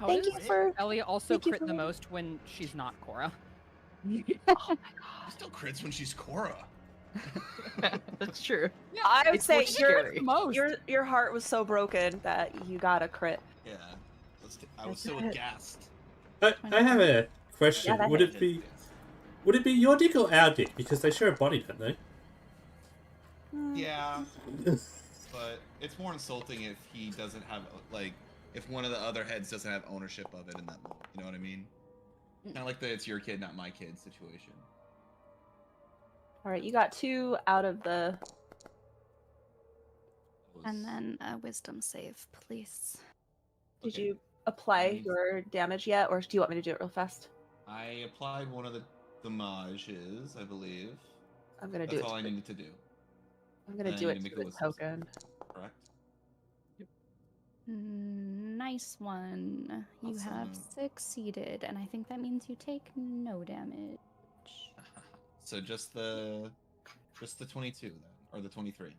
Thank you for. Ellie also thank you crit for- the most when she's not Cora. Oh my She god. still crits when she's Cora. That's true. I would It's more say your scary. your heart was so broken that you got a crit. Yeah. I was so aghast. I have a question. Yeah, that would hits. it be your dick or our dick? Because they share a body, don't they? Yeah. But it's more insulting if he doesn't have, like, if one of the other heads doesn't have ownership of it in that moment. You know what I mean? Kind of like the it's your kid, not my kid situation. All right, you got 2 out of the. And then a wisdom save, please. Did you apply your damage yet, or do you want me to do it real fast? I applied one of the damages, I believe. I'm gonna do it. That's all I needed to do. I'm gonna And do I it need to to make the a wisdom token. save. Correct. Nice one. You have succeeded, and I think that means you take no damage. So just the 22 then, or the 23.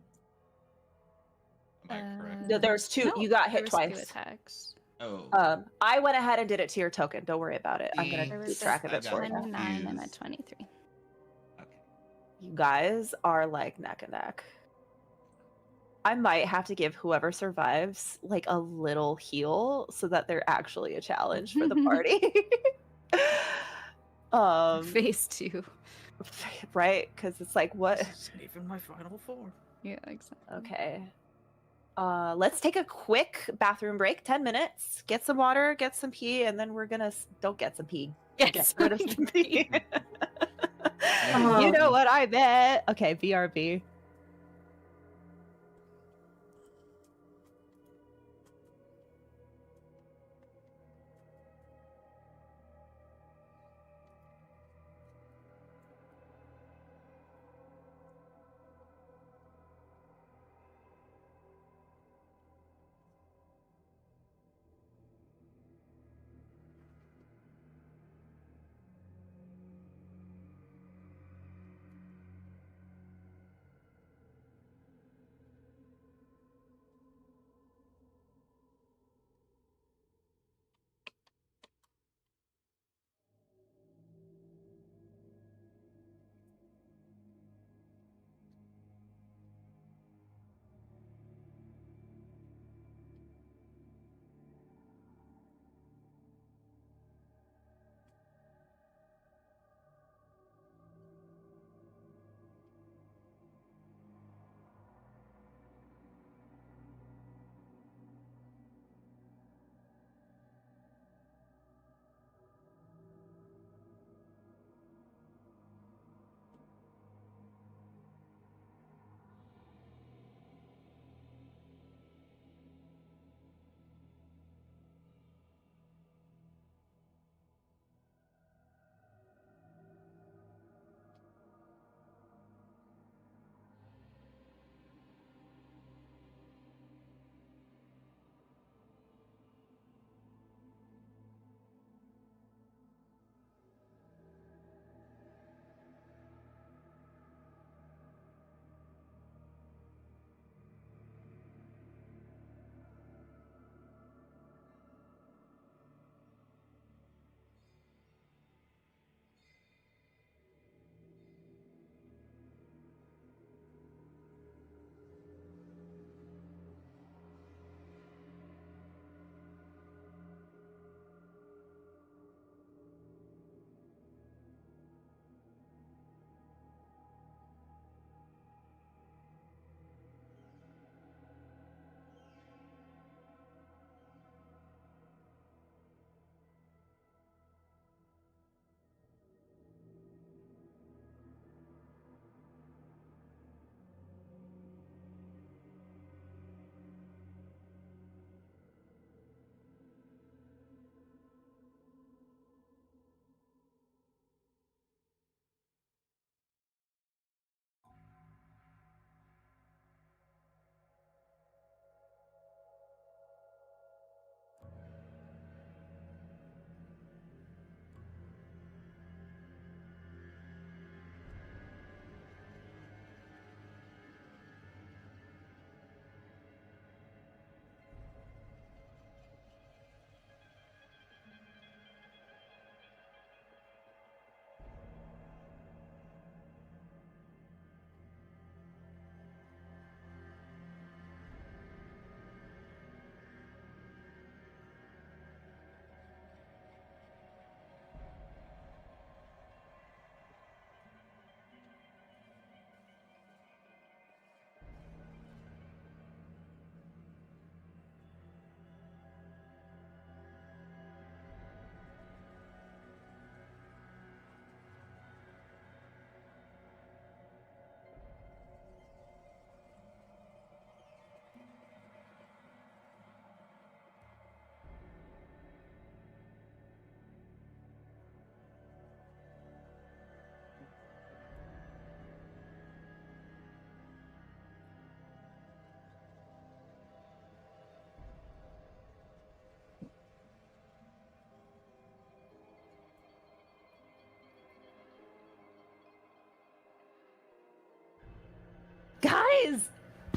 Am I correct? No, there's 2. No, you got there hit was twice. 2 attacks. Oh. I went ahead and did it to your token. Don't worry about it. I'm There gonna was keep track of a it for you. 29 and a 23. You guys are like neck and neck. I might have to give whoever survives like a little heal so that they're actually a challenge for the party. Phase 2. Right? Because it's like, what? Saving my final form. Yeah, exactly. Okay. Let's take a quick bathroom break, 10 minutes. Get some water, get some pee, and then we're gonna don't get some pee. Get rid of some pee. You know what I meant. Okay, BRB.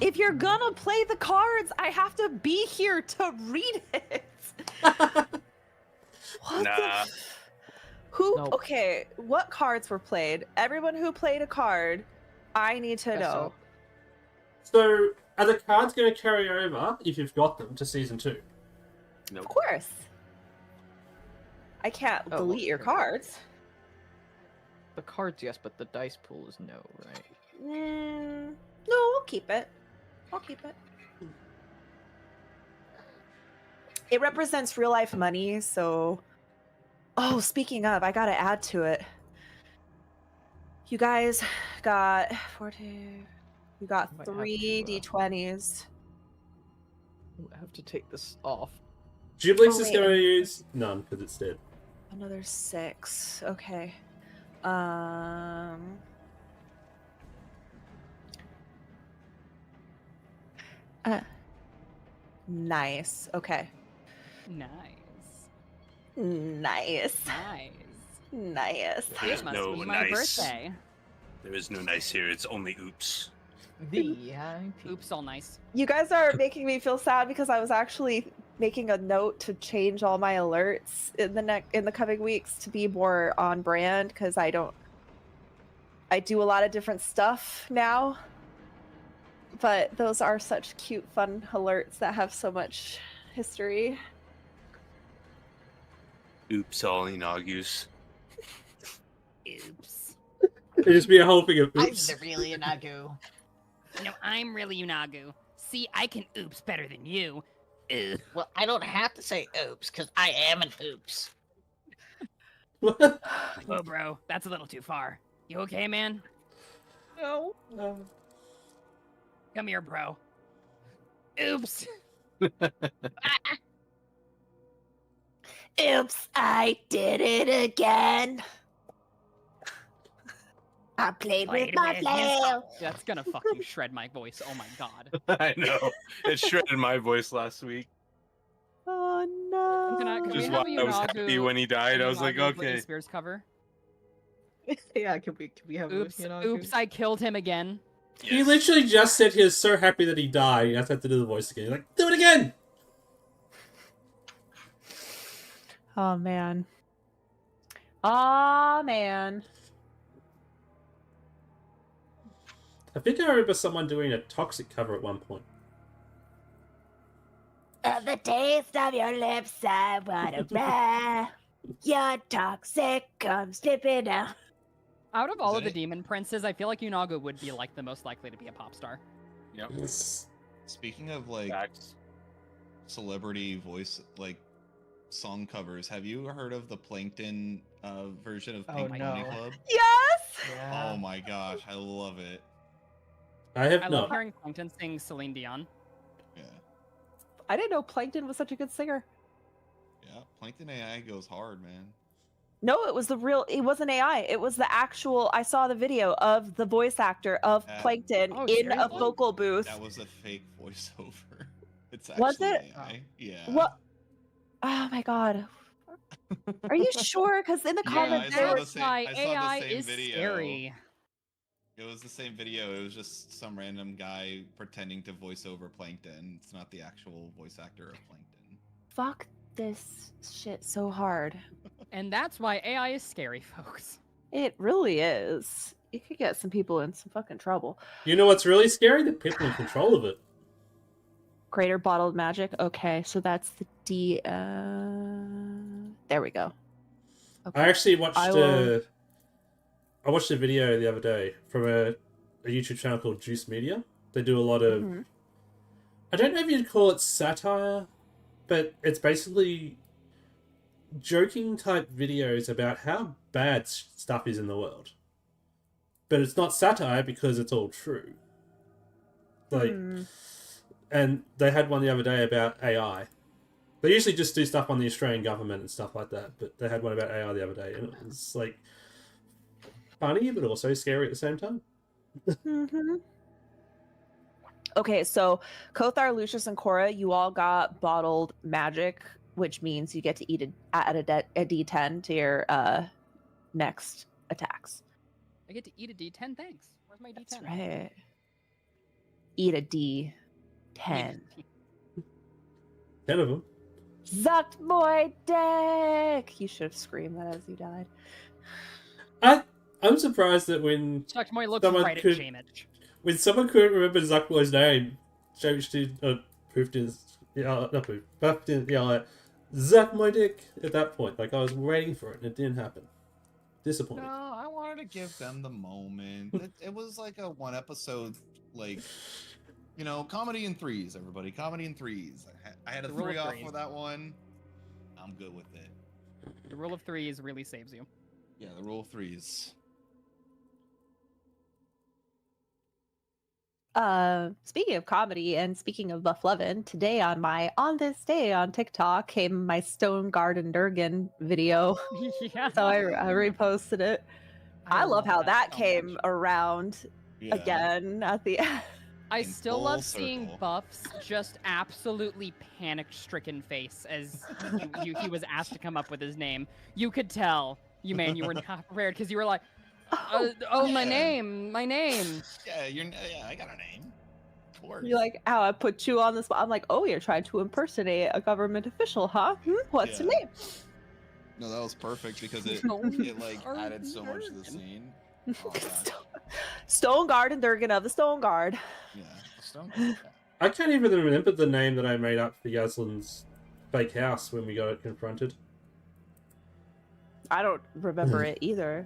If you're gonna play the cards, I have to be here to read it. What Nah. Who? Nope. Okay, what cards were played? Everyone who played a card, I need to Yes, know. So, are the cards going to carry over, if you've got them, to Season 2? Of course. I can't Oh, delete your okay. cards. The cards, yes, but the dice pool is no, right? No, I'll keep it. I'll keep it. It represents real life money, so... Oh, speaking of, I gotta add to it. You guys got 40... You got Might have 3 to, D20s. I have to take this off. Giblix Oh, is wait. going to use none, because it's dead. Another 6. Okay. Nice. Okay. Nice. Nice. Nice. Nice. There's It must no be my nice. birthday. There is no nice here. It's only oops. Oops, all nice. You guys are making me feel sad because I was actually making a note to change all my alerts in the coming weeks to be more on brand because I do a lot of different stuff now. But those are such cute, fun alerts that have so much history. Oops, all inagus. Oops. It'd just be a whole thing of oops. I'm the real Inagu. No, I'm really Unagu. See, I can oops better than you. Ugh. Well, I don't have to say oops, because I am an oops. What? Oh, bro, that's a little too far. You okay, man? No. Come here, bro. Oops. Oops, I did it again. I played with my flail. That's gonna fucking shred my voice. Oh my god. I know. It shredded my voice last week. Oh no. Can Which we is have why a I was happy when he died. I was like, Unagu Britney okay. Spears cover. Yeah, can we have Oops. a Inagu? Oops, I killed him again. He Yes. literally just said he was so happy that he died, he has to have to do the voice again. He's like, do it again! Oh man. Oh man. I think I remember someone doing a toxic cover at one point. The taste of your lips, I wanna ride. You're toxic, come slipping out. Out of all Is of the it? demon princes, I feel like Unagu would be like the most likely to be a pop star. Yep. Speaking of like Facts. celebrity voice like song covers, have you heard of the Plankton version of Oh, Pink Pony no. Club? Yes! Oh my gosh, I love it. I have I not. love hearing Plankton sing Celine Dion. Yeah. I didn't know Plankton was such a good singer. Yeah. Plankton AI goes hard, man. No, it wasn't AI. It was the actual, I saw the video of the voice actor of Plankton Oh, in a seriously? vocal booth. That was a fake voiceover. It's Was actually it? AI. Yeah. What? Oh my god. Are you sure? Because in the Yeah, comments I they saw were... the same- why I saw the AI same is video. scary. It was the same video. It was just some random guy pretending to voice over Plankton. It's not the actual voice actor of Plankton. Fuck this shit so hard. And that's why AI is scary, folks. It really is. It could get some people in some fucking trouble. You know what's really scary? The people in control of it. Greater bottled magic. Okay, so that's the D. There we go. I actually watched I will- I watched a video the other day from a YouTube channel called Juice Media. They do a lot of... Mhm. I don't know if you'd call it satire, but it's basically joking type videos about how bad stuff is in the world. But it's not satire because it's all true. Like, and they had one the other day about AI. They usually just do stuff on the Australian government and stuff like that, but they had one about AI the other day, and it was like funny, but also scary at the same time. Okay, so Kothar, Lucius, and Cora, you all got bottled magic, which means you get to add a D10 to your next attacks. I get to eat a D10, thanks. Where's my D10? That's right. eat a D10. 10 of them. Zucked my dick! You should have screamed that as you died. I'm surprised that when Chuck Moy looks someone right at could- Jamich. when someone couldn't remember Zuckboy's name, Jamich did poofed his not poof, buffed in Zuck my dick at that point. Like I was waiting for it and it didn't happen. Disappointed. No, I wanted to give them the moment. It was like a one episode, like, you know, comedy in threes, everybody. Comedy in threes. I had a The rule 3 of off threes. for that one. I'm good with it. The rule of threes really saves you. Yeah, the rule of threes. Speaking of comedy and speaking of Buff Levin, today on this day on TikTok came my Stone Garden Durgan video. Yeah. So I reposted it. I love how that so came much. around Yeah. again at the end. I In still full love seeing circle. Buff's just absolutely panic-stricken face as he was asked to come up with his name. You could tell, you were not prepared because you were like, my yeah. name. Yeah, I got a name. Of course. You're like, "Ow, I put you on the spot." I'm like, "Oh, you're trying to impersonate a government official, huh? What's your Yeah. name?" No, that was perfect because it like added so much to the scene. Oh, gosh. Stone Garden Durgan of the Stone Guard. Yeah. Stone Cold, yeah. I can't even remember the name that I made up for Yaslin's fake house when we got it confronted. I don't remember it either.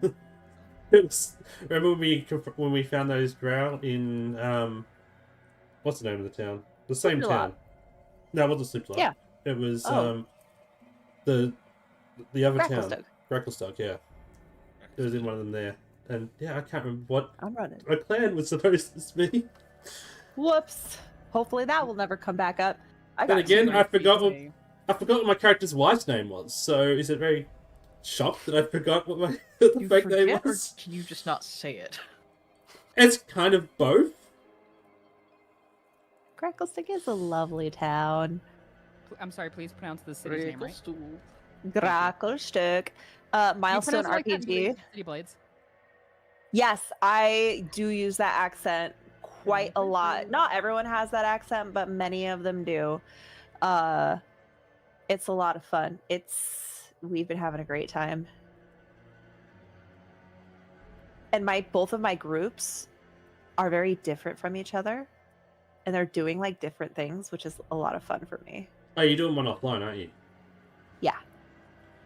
Remember when we found those drow in what's the name of the town? The same Slipknot. town. No, it wasn't Slipknot. Yeah. It was Oh. the other town. Gracklestug. Gracklestug, yeah. It was in one of them there. And yeah, I can't remember what I'm running. my plan was supposed to be. Whoops. Hopefully that will never come back up. I Then got again, two. I forgot what my character's wife's name was. So is it very shocked that I forgot what my the You fake name forget, or was? can you just not say it? It's kind of both. Gracklestug is a lovely town. I'm sorry, please pronounce the city's name right. Gracklestug. Milestone You pronounce it like that in RPG. City Blades. Yes, I do use that accent quite a lot. Not everyone has that accent, but many of them do. It's a lot of fun. We've been having a great time. And both of my groups are very different from each other. And they're doing like different things, which is a lot of fun for me. Oh, you're doing one offline, aren't you? Yeah. I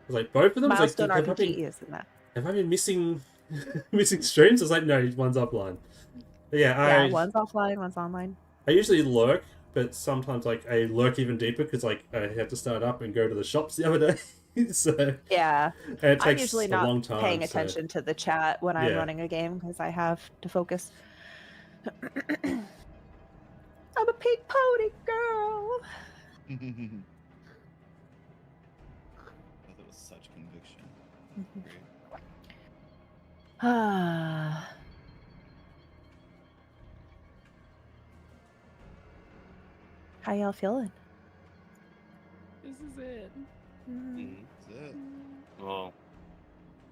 was like, both of them? I was Milestone like, RPG is in that. have I been missing missing streams? I was like, no, one's offline. But yeah, One's offline, one's online. I usually lurk, but sometimes like I lurk even deeper because like I have to start up and go to the shops the other day. So Yeah. and it takes I'm usually a not long time. paying so- attention to the chat when I'm Yeah. running a game because I have to focus. I'm a pink pony girl. That was such conviction. Great. How y'all feeling? This is it. Mhm. That's it. Well,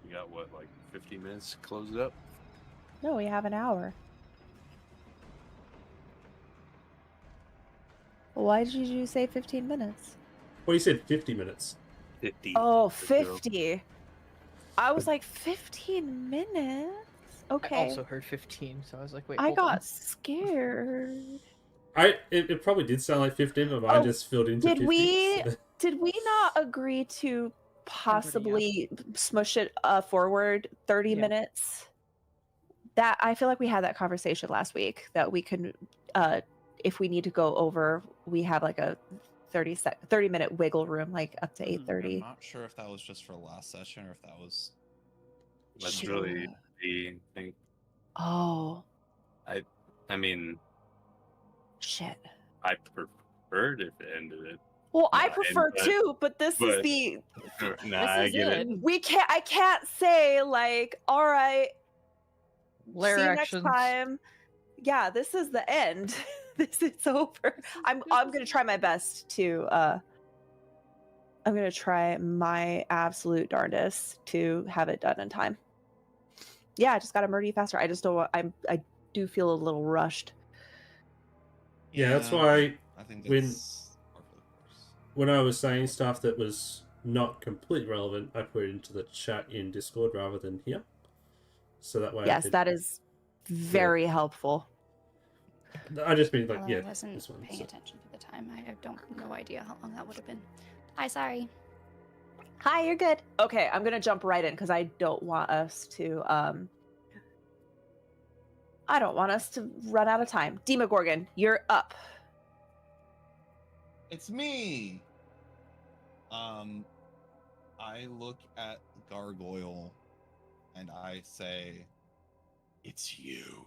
you got what, like 15 minutes to close it up? No, we have an hour. Why did you say 15 minutes? Well, you said 50 minutes. 50. Oh, Good girl. 50. I was like, 15 minutes? Okay. I also heard 15, so I was like, wait, I hold on. got scared. It probably did sound like 15, but mine Oh, just filled into did 50. we- so- Did we not agree to possibly smush it forward 30 Yeah. minutes? That I feel like we had that conversation last week that we could, if we need to go over, we have like a 30-minute wiggle room, like up to I'm 8:30. not sure if that was just for last session or if that was. That's Shit. really the thing. Oh I mean, shit. I preferred if it ended it. Well, I Yeah, prefer but- too, but this is but- the Nah, I is get it. it. I can't say like, all right, Lair see you actions. next time. Yeah, this is the end. This is over. I'm gonna try my best to I'm gonna try my absolute darndest to have it done in time. Yeah, I just gotta murder you faster. I just don't want I do feel a little rushed. Yeah, that's why I think when- it's par for the course. when I was saying stuff that was not completely relevant, I put it into the chat in Discord rather than here. So that way I Yes, could... that is very helpful. I just mean like, Although yeah, I wasn't this one. paying So. attention to the time. I don't no idea how long that would have been. Hi, sorry. Hi, you're good. Okay, I'm gonna jump right in because I don't want us to run out of time. Demogorgon, you're up. It's me. I look at Gargoyle and I say, "It's you.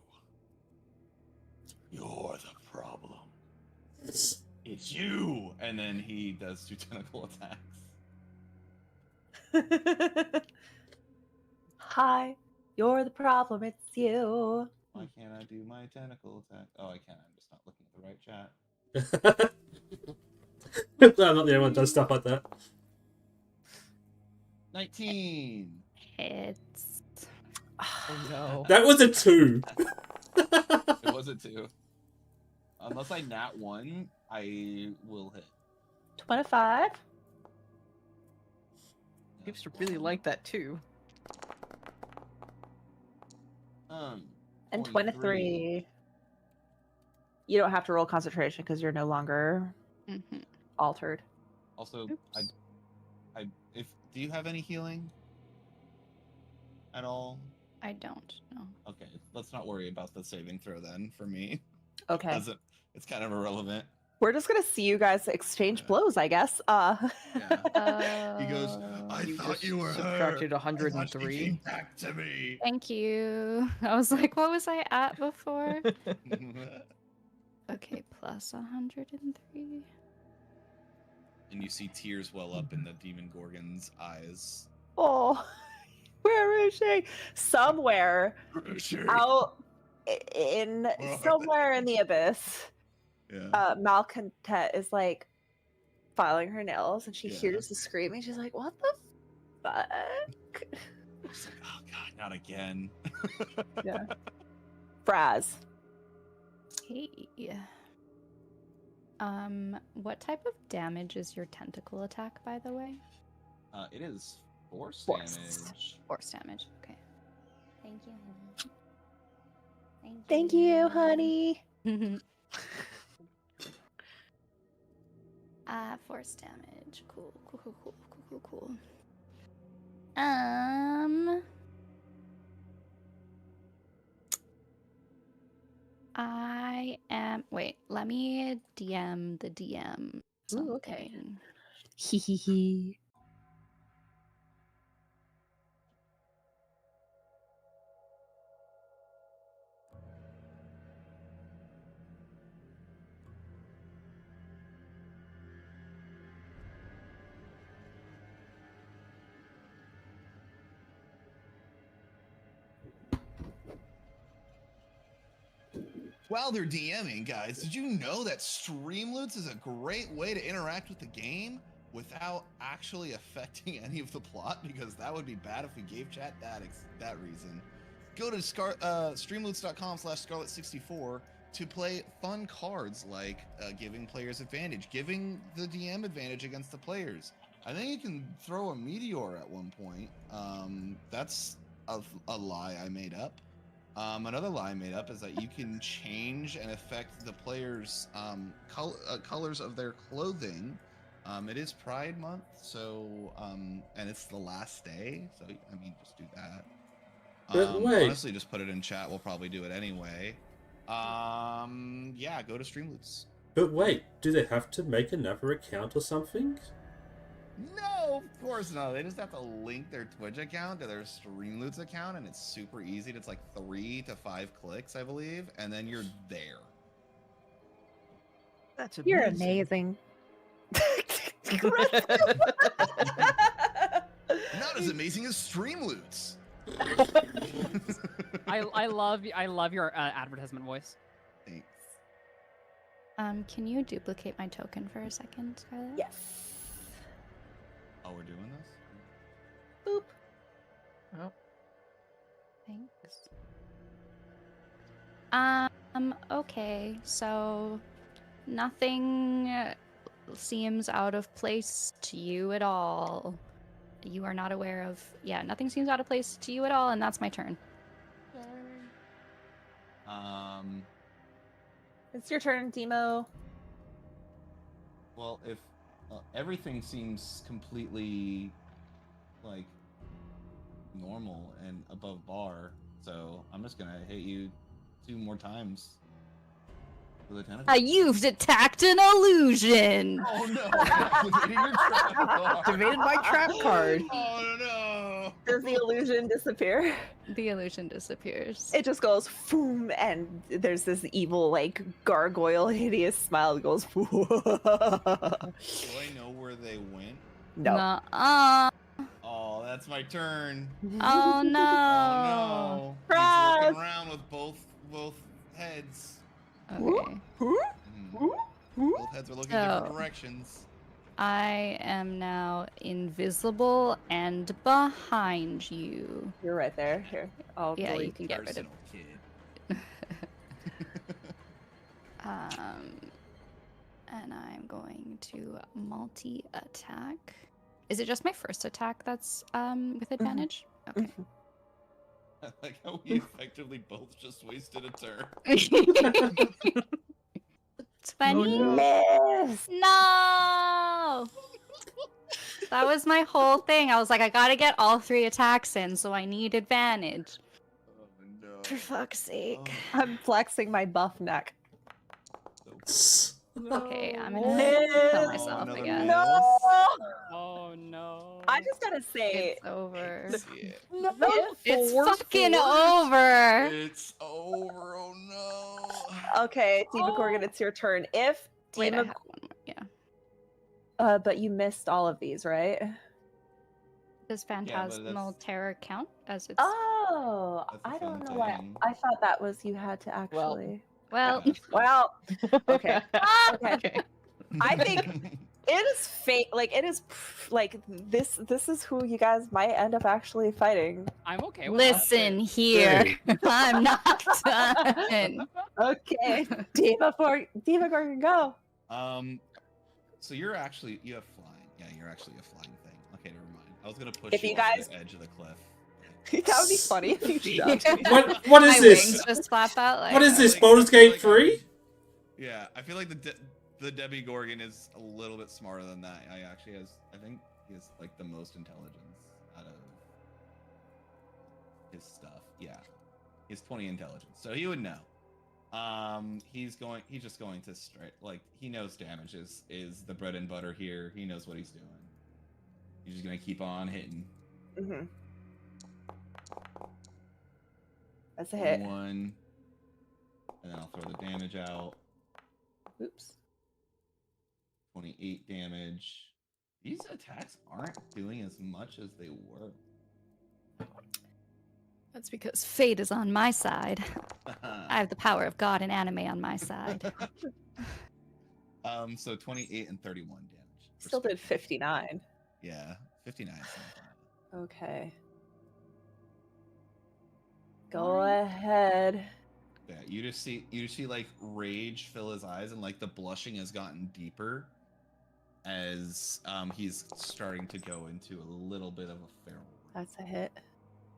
You're the problem. It's you." And then he does 2 tentacle attacks. Hi, you're the problem, it's you. Why can't I do my tentacle attack? Oh, I can. I'm just not looking at the right chat. I'm not the only one that does stuff like that. 19. It's Oh no. That was a 2. It was a 2. Unless I nat 1, I will hit. 25. Seems to really like that too. And 23. You don't have to roll concentration because you're no longer altered. Also, Oops. do you have any healing at all? I don't know. Okay, let's not worry about the saving throw then for me. Okay. It's kind of irrelevant. We're just gonna see you guys exchange blows, I guess. Yeah. He goes, "I You thought just you were subtracted her. I thought she 103. came back to me." Thank you. I was like, what was I at before? Okay, plus 103. And you see tears well up in the demon gorgon's eyes. Oh, where is she? Somewhere out in somewhere in the abyss. Yeah. Malcontent is like filing her nails, and she Yeah. hears the screaming. She's like, "What the fuck?" She's like, "Oh god, not again." Yeah. Fraz. Hey. What type of damage is your tentacle attack, by the way? It is force Force. damage. Force damage. Okay. Thank you, honey. Thank you, honey. Force damage. Cool. I am. Wait, let me DM the DM. Ooh, okay. something. Hee hee hee. While they're DMing, guys, did you know that Streamloots is a great way to interact with the game without actually affecting any of the plot? Because that would be bad if we gave chat that reason. Go to streamloots.com/scarlet64 to play fun cards like giving players advantage, giving the DM advantage against the players. I think you can throw a meteor at one point. That's a lie I made up. Another lie I made up is that you can change and affect the players' colors of their clothing. It is Pride Month, so and it's the last day, so I mean, just do that. But wait. Honestly, just put it in chat. We'll probably do it anyway. Yeah, go to Streamloots. But wait, do they have to make another account or something? No, of course not. They just have to link their Twitch account to their Streamloots account, and it's super easy. It's like 3 to 5 clicks, I believe, and then you're there. That's amazing. You're amazing. Not as amazing as Streamloots. I love your advertisement voice. Thanks. Can you duplicate my token for a second, Scarlett? Yes. Oh, we're doing this? Boop. Oh, Thanks. Okay, so Nothing seems out of place to you at all. You are not aware of... Yeah, nothing seems out of place to you at all, and that's my turn. It's your turn, Demo. Well, if everything seems completely like normal and above bar, so I'm just gonna hit you 2 more times with a tentacle. You've attacked an illusion! Oh no! Activating your trap card. Activated my trap card. Oh no! Does the illusion disappear? The illusion disappears. It just goes boom, and there's this evil, like, gargoyle, hideous smile that goes. Do I know where they went? No. Nuh-uh. Oh, that's my turn. Oh no. Oh no! Surprise! He's looking around with both heads. Okay. Both heads are looking in different directions. I am now invisible and behind you. You're right there. Here. Oh, Yeah, boy. you can get rid of. Personal kid. And I'm going to multi-attack. Is it just my first attack that's with advantage? Okay. I like how we effectively both just wasted a turn. 20? Miss. No! That was my whole thing. I was like, I gotta get all 3 attacks in, so I need advantage. Oh no. For fuck's sake. I'm flexing my buff neck. Okay, I'm No. gonna kill Miss. myself, I another guess. miss. Oh no. I just gotta say, It's over. Yeah. no, It's Force fucking force. over! It's over. Oh no. Okay, Diva Gorgon, it's your turn. If Wait, I Diva, have one more. Yeah. but you missed all of these, right? Does but Phantasmal Terror count as its... Oh, That's the I don't fun know why. thing. I thought that was you had to actually. Well, Yeah. Well, okay. Okay. I think it is fate. Like it is, like this. This is who you guys might end up actually fighting. I'm okay with that. listen here. I'm not done. Okay, Diva Gorgon, go. So you have flying. Yeah, you're actually a flying thing. Okay, never mind. I was gonna push If you you off guys- the edge of the cliff. That would be funny if you shoved me. What is My this? wings just flap out like... What is this? Like, Baldur's I feel Gate like 3? Yeah, I feel like the Debbie Gorgon is a little bit smarter than that. I think he has like the most intelligence out of his stuff. Yeah, he has 20 intelligence, so he would know. He's just going to straight, like, he knows damage is the bread and butter here. He knows what he's doing. He's just gonna keep on hitting. Mm-hmm. That's a hit. 1, and then I'll throw the damage out. Oops. 28 damage. These attacks aren't doing as much as they were. That's because fate is on my side. I have the power of God and anime on my side. So 28 and 31 damage. Still did 59. Yeah, 59 is not bad. Okay. Go ahead. Yeah, you just see like rage fill his eyes, and like the blushing has gotten deeper as he's starting to go into a little bit of a feral. That's a hit.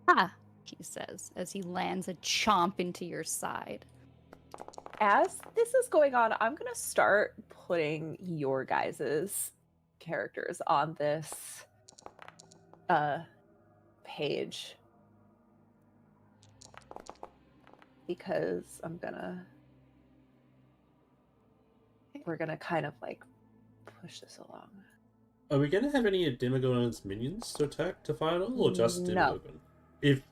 Ha! He says as he lands a chomp into your side. As this is going on, I'm gonna start putting your guys's characters on this page because we're gonna kind of like push this along. Are we going to have any of Demogorgon's minions to attack to fight all, or just No. Demogorgon?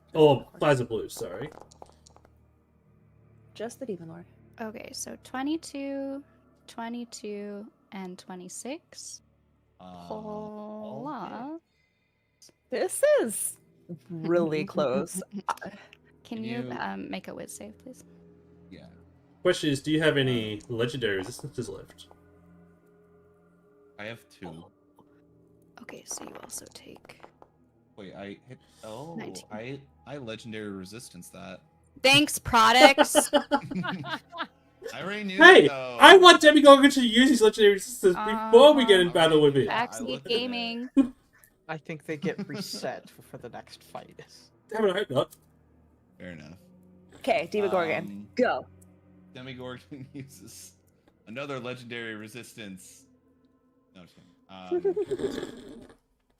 Plaza Blue, sorry. Just the Demon Lord. Okay, so 22, 22, and 26. All Hold This is really close. Can Can you you- make a whiz save, please? Yeah. Question is, do you have any legendary resistances left? I have 2. Okay, so you also take... Wait, I hit. Oh, 19. I legendary resistance that. Thanks, products! I already knew Hey, it, though. I want Demigorgon to use his legendary resistance before we get in battle with it. Backseat gaming. I think they get reset for the next fight. Damn it, I hope not. Fair enough. Okay, Demogorgon, go. Demigorgon uses another legendary resistance. No, just kidding.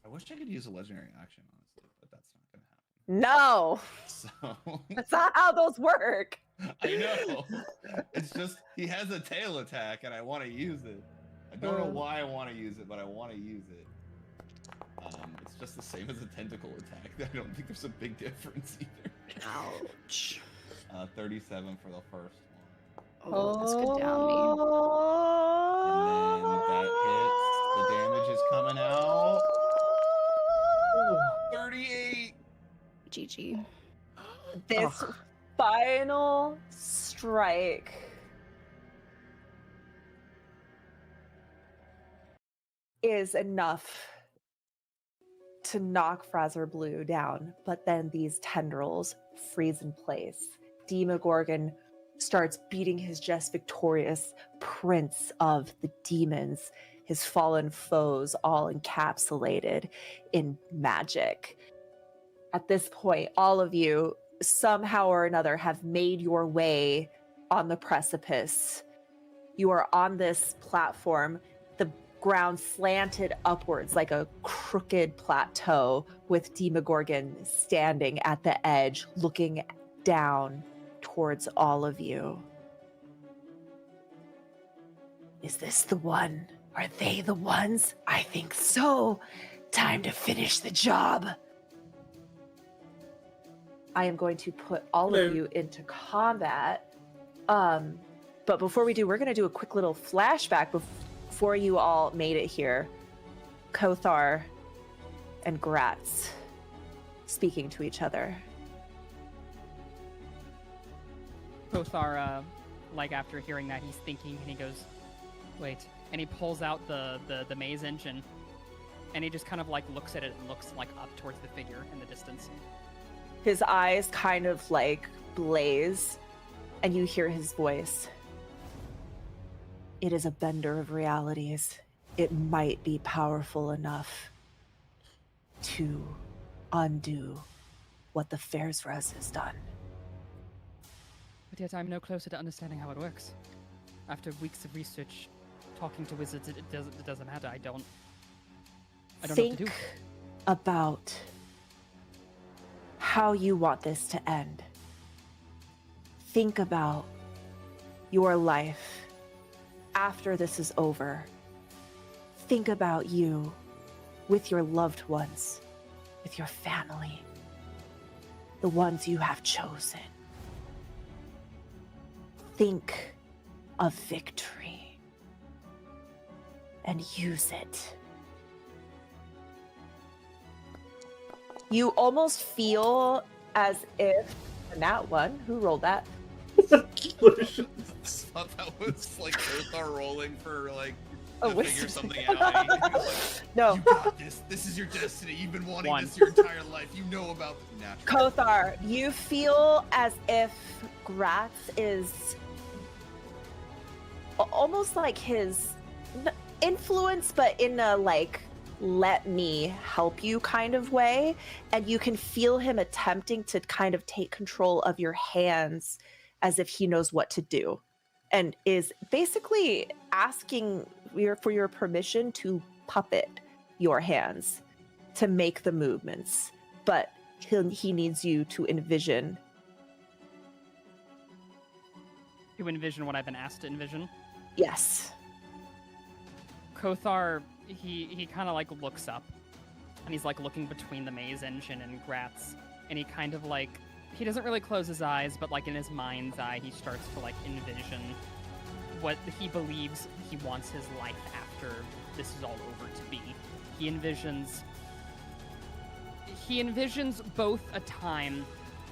I wish I could use a legendary action, honestly, but that's not going to happen. No, So that's not how those work. I know. It's just he has a tail attack, and I want to use it. I don't know why I want to use it, but I want to use it. It's just the same as a tentacle attack. I don't think there's a big difference either. Ouch. 37 for the first one. Oh, this could down me. And then that hits. The damage is coming out. 38. GG. This final strike is enough to knock Fraser Blue down, but then these tendrils freeze in place. Demogorgon starts beating his just victorious prince of the demons, his fallen foes all encapsulated in magic. At this point, all of you, somehow or another, have made your way on the precipice. You are on this platform, the ground slanted upwards like a crooked plateau, with Demogorgon standing at the edge, looking down towards all of you. Is this the one? Are they the ones? I think so. Time to finish the job. I am going to put all of you into combat. But before we do, we're going to do a quick little flashback before you all made it here. Kothar and Gratz speaking to each other. Kothar, like after hearing that, he's thinking and he goes, wait. And he pulls out the maze engine and he just kind of like looks at it and looks like up towards the figure in the distance. His eyes kind of like blaze and you hear his voice. It is a bender of realities. It might be powerful enough to undo what the Fairsres has done. But yet I'm no closer to understanding how it works. After weeks of research, talking to wizards, it doesn't matter. I don't know what to do. Think about how you want this to end. Think about your life after this is over. Think about you with your loved ones, with your family, the ones you have chosen. Think of victory and use it. You almost feel as if Nat one, who rolled that? I thought that was like Kothar rolling for like to figure something out. No. You got this. This is your destiny. You've been wanting this your entire life. You know about the natural. Kothar, you feel as if Gratz is almost like his influence, but in a like, let me help you kind of way. And you can feel him attempting to kind of take control of your hands as if he knows what to do, and is basically asking for your permission to puppet your hands to make the movements. But he needs you to envision. To envision what I've been asked to envision? Yes. Kothar, he kind of like looks up, and he's like looking between the maze engine and Gratz, and he kind of like, he doesn't really close his eyes, but like in his mind's eye, he starts to like envision what he believes he wants his life after this is all over to be. He envisions both a time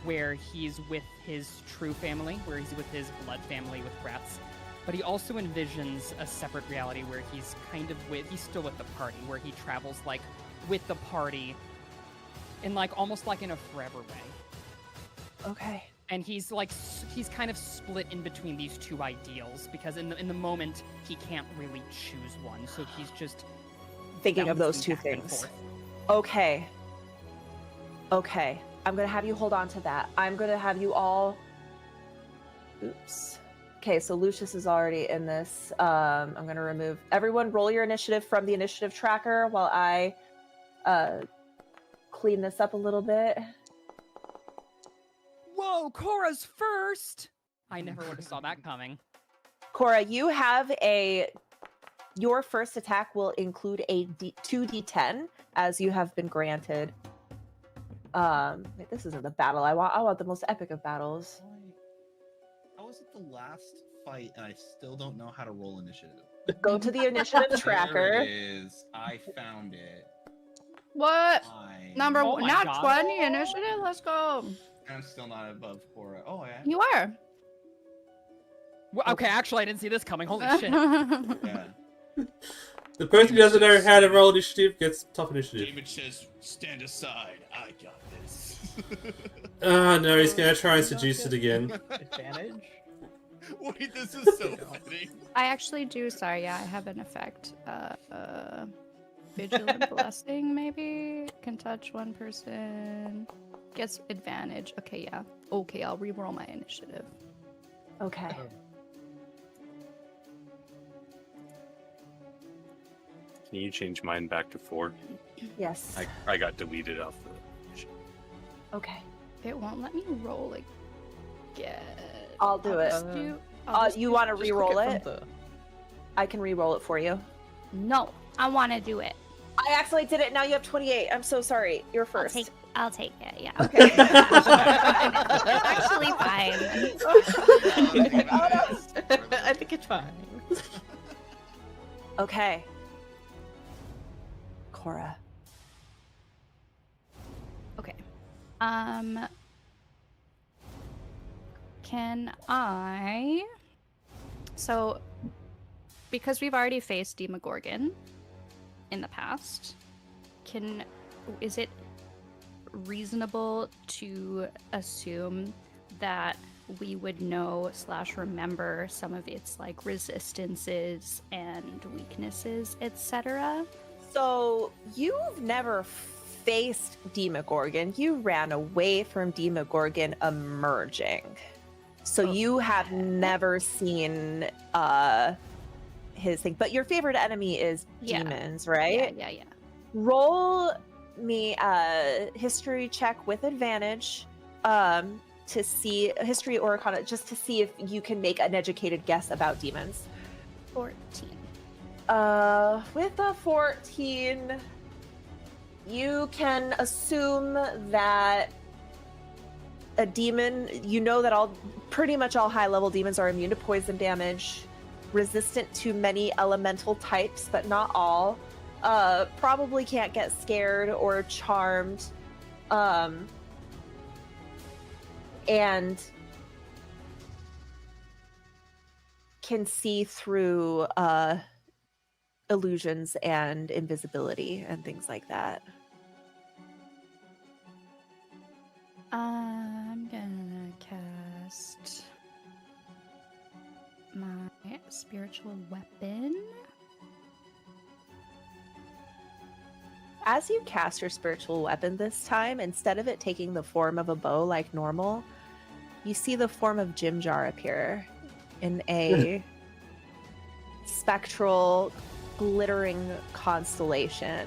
where he's with his true family, where he's with his blood family with Gratz, but he also envisions a separate reality where he's kind of he's still with the party, where he travels like with the party in like almost like in a forever way. Okay. And he's like, he's kind of split in between these two ideals because in the moment he can't really choose one, so he's just thinking of those bouncing two back and things. forth. Okay. Okay. I'm gonna have you hold on to that. I'm gonna have you all. Oops. Okay, so Lucius is already in this. I'm gonna remove everyone. Roll your initiative from the initiative tracker while I clean this up a little bit. Whoa, Cora's first! I never would have saw that coming. Cora, you have your first attack will include a 2d10 as you have been granted. Wait, this isn't the battle I want. I want the most epic of battles. How was it the last fight and I still don't know how to roll initiative? Go to the initiative tracker. There it is. I found it. What? Number Oh one, my not God. 20 initiative. Let's go. I'm still not above Cora. Oh, yeah. You are. Well, okay, actually, I didn't see this coming. Holy shit. Yeah. The person who doesn't know how to roll initiative gets top initiative. David says, stand aside. I got this. Oh no, he's gonna try and seduce it again. Advantage? Wait, this is so funny. I actually do. Sorry, yeah, I have an effect. Vigilant blessing, maybe can touch one person. Gets advantage. Okay, yeah. Okay, I'll reroll my initiative. Okay. Can you change mine back to 4? Yes. I got deleted off the. Okay. It won't let me roll again. I'll do it. You want to Just re-roll click it? from the- I can re-roll it for you. No, I want to do it. I accidentally did it. Now you have 28. I'm so sorry. You're first. I'll take it. Yeah. Okay. It's actually fine. I think it's fine. Okay. Cora. Okay. Can I? So, because we've already faced Demogorgon in the past, is it reasonable to assume that we would know / remember some of its like resistances and weaknesses, etc.? So you've never faced Demogorgon. You ran away from Demogorgon emerging. So you have never seen his thing. But your favorite enemy is demons, right? Yeah. Roll me a history check with advantage to see history or arcana, just to see if you can make an educated guess about demons. 14. With a 14, you can assume that a demon, you know that pretty much all high-level demons are immune to poison damage, resistant to many elemental types, but not all. Probably can't get scared or charmed. And can see through illusions and invisibility and things like that. I'm gonna cast my spiritual weapon. As you cast your spiritual weapon this time, instead of it taking the form of a bow like normal, you see the form of Jimjar appear in a spectral, glittering constellation.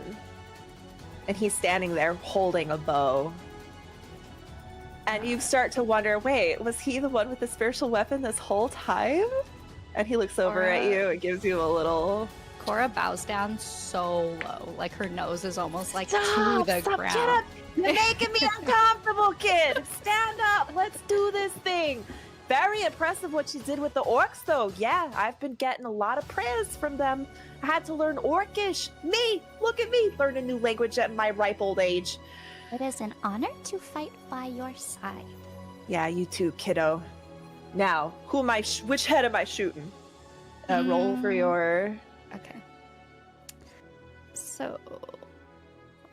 And he's standing there holding a bow. And you start to wonder, wait, was he the one with the spiritual weapon this whole time? And he looks over at you and gives you a little... Cora bows down so low, like her nose is almost like Stop, to the stop, ground. Get up. You're making me uncomfortable, kid. Stand up. Let's do this thing. Very impressive what you did with the orcs, though. Yeah, I've been getting a lot of praise from them. I had to learn Orcish. Me, look at me, learn a new language at my ripe old age. It is an honor to fight by your side. Yeah, you too, kiddo. Now, who am I? Which head am I shooting? Roll for your... Okay. So,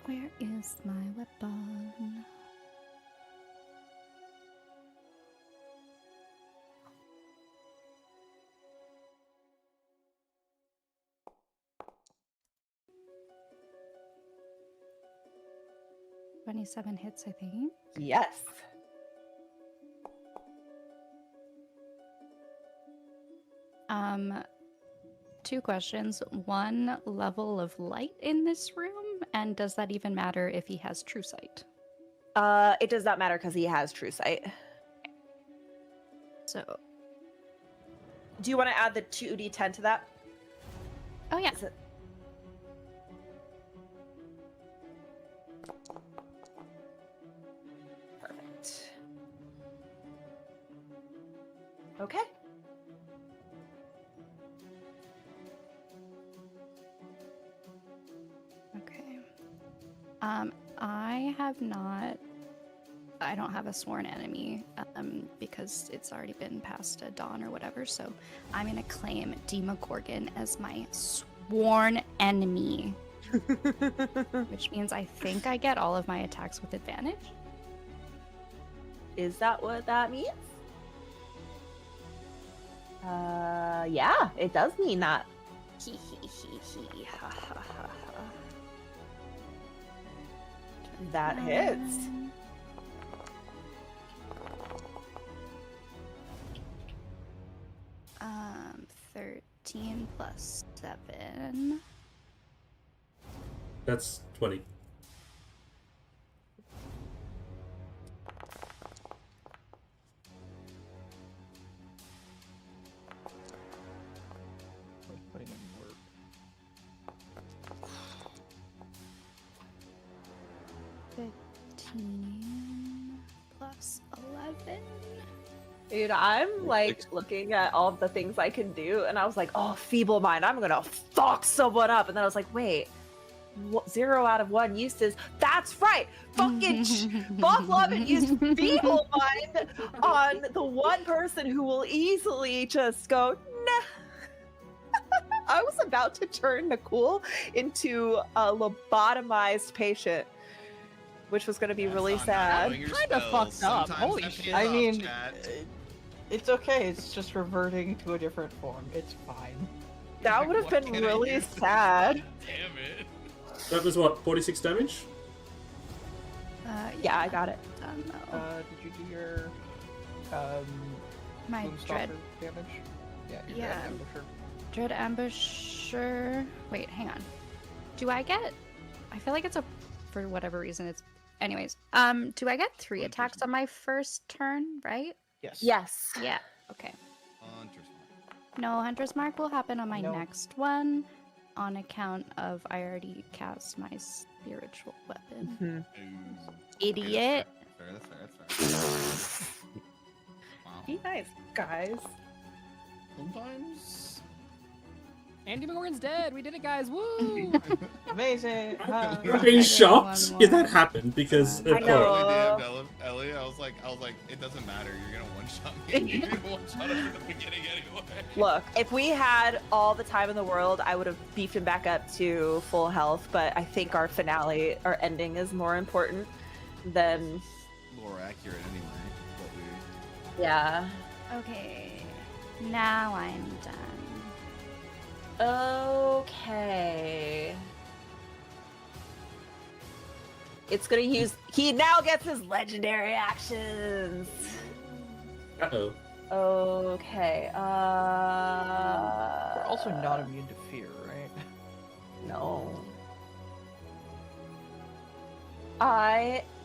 where is my weapon? 27 hits, I think. Yes. Two questions. One, level of light in this room, and does that even matter if he has true sight? It does not matter because he has true sight. So, Do you want to add the 2d10 to that? oh yeah. Is it- Perfect. Okay. Okay. I don't have a sworn enemy, because it's already been past dawn or whatever, so I'm gonna claim Demogorgon as my sworn enemy. Which means I think I get all of my attacks with advantage. Is that what that means? Yeah, it does mean that. Hee hee hee hee. Ha ha ha ha. That hits. 13 plus 7. That's 20. Putting in work. Plus 11. Dude, I'm like looking at all of the things I can do, and I was like, oh, feeble mind, I'm gonna fuck someone up. And then I was like, wait, 0 out of 1 uses. That's right, fucking Bob Lovin used feeble mind on the one person who will easily just go, nah. I was about to turn Nicole into a lobotomized patient, which was going to be really sad. Kind of fucked up. Holy shit. I mean, it's okay. It's just reverting to a different form. It's fine. That would have been really sad. Damn it. That was what, 46 damage? Yeah, I got it. Did you do your My Boomstalker dread. damage? Yeah. Your Yeah. Dread Ambusher. Dread Ambusher. Wait, hang on. Do I get? I feel like it's a. For whatever reason, it's. Anyways, do I get 3 attacks on my first turn? Right? Yes. Yes. Yeah. Okay. Hunter's Mark. No, Hunter's Mark will happen on my No. next one, on account of I already cast my spiritual weapon. Mhm. Ooh. Idiot. That's fair, that's fair. Wow. Be nice, guys. Sometimes. Andy McGorgan's dead. We did it, guys. Woo! Amazing. I'm being shocked if that happened because I know. Ellie, I was like, it doesn't matter. You're gonna one-shot me. You're gonna one-shot us at the beginning anyway. Look, if we had all the time in the world, I would have beefed him back up to full health, but I think our finale, our ending is more important than... More accurate anyway. But Yeah. Okay. Now I'm done. Okay. It's gonna use... He now gets his legendary actions. Uh-oh. Okay, We're also not immune to fear, right? No.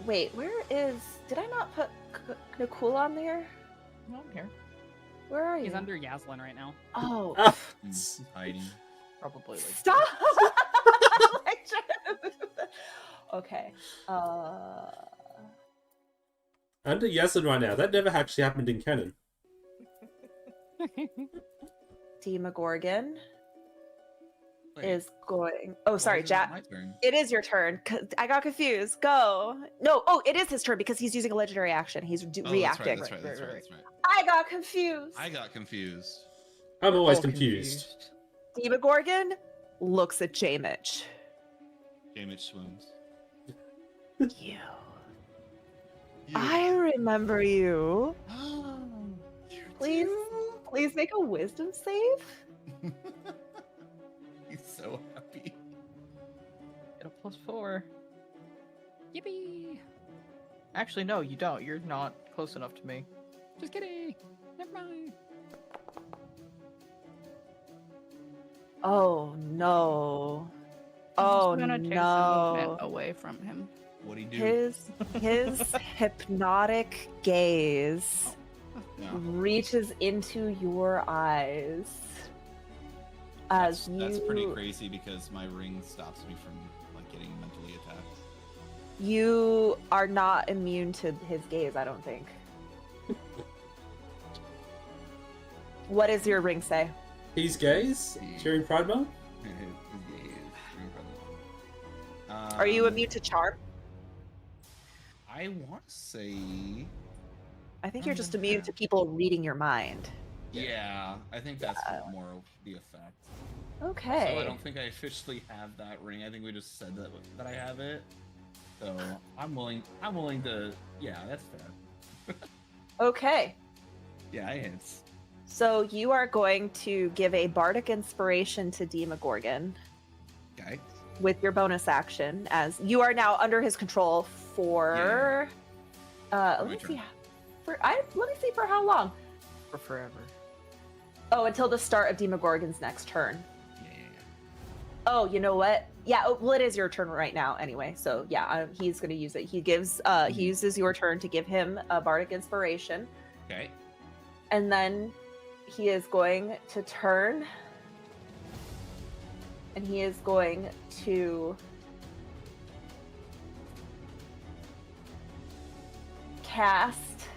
Wait, where is... Did I not put Nicole on there? No, I'm here. Where are you? He's under Yaslin right now. Oh. hiding. Probably like. Stop! Like, okay. Under Yasin right now. That never actually happened in canon. Demogorgon Wait, is going... Oh, sorry, why is it Jack. my turn? It is your turn. I got confused. Go. No. Oh, it is his turn because he's using a legendary action. He's reacting. That's right. I got confused. I got confused. I'm always All confused. Demogorgon looks at J-Mitch. Damage swoons. You. I remember you. Please, please make a wisdom save. He's so happy. Get a +4. Yippee! Actually, no, you don't. You're not close enough to me. Just kidding. Never mind. Oh no. I'm Oh also gonna take some movement no. away from him. What'd he do? His hypnotic gaze No. reaches into your eyes as That's you pretty crazy because my ring stops me from like getting mentally attacked. you are not immune to his gaze, I don't think. What does your ring say? His gaze during Pride Month? Are you immune to charm? I want to say. I think you're just immune to people reading your mind. Yeah, I think that's more of the effect. Okay. So I don't think I officially have that ring. I think we just said that I have it. So I'm willing to. Yeah, that's fair. Okay. Yeah, it hits. So you are going to give a bardic inspiration to Demogorgon Okay. with your bonus action, as you are now under his control for. Let me see. Let me see for how long. For forever. Oh, until the start of Demogorgon's next turn. Yeah. Oh, you know what? Yeah. Well, it is your turn right now, anyway. So yeah, he's going to use it. He gives. He uses your turn to give him a bardic inspiration, Okay. and then he is going to turn, and he is going to cast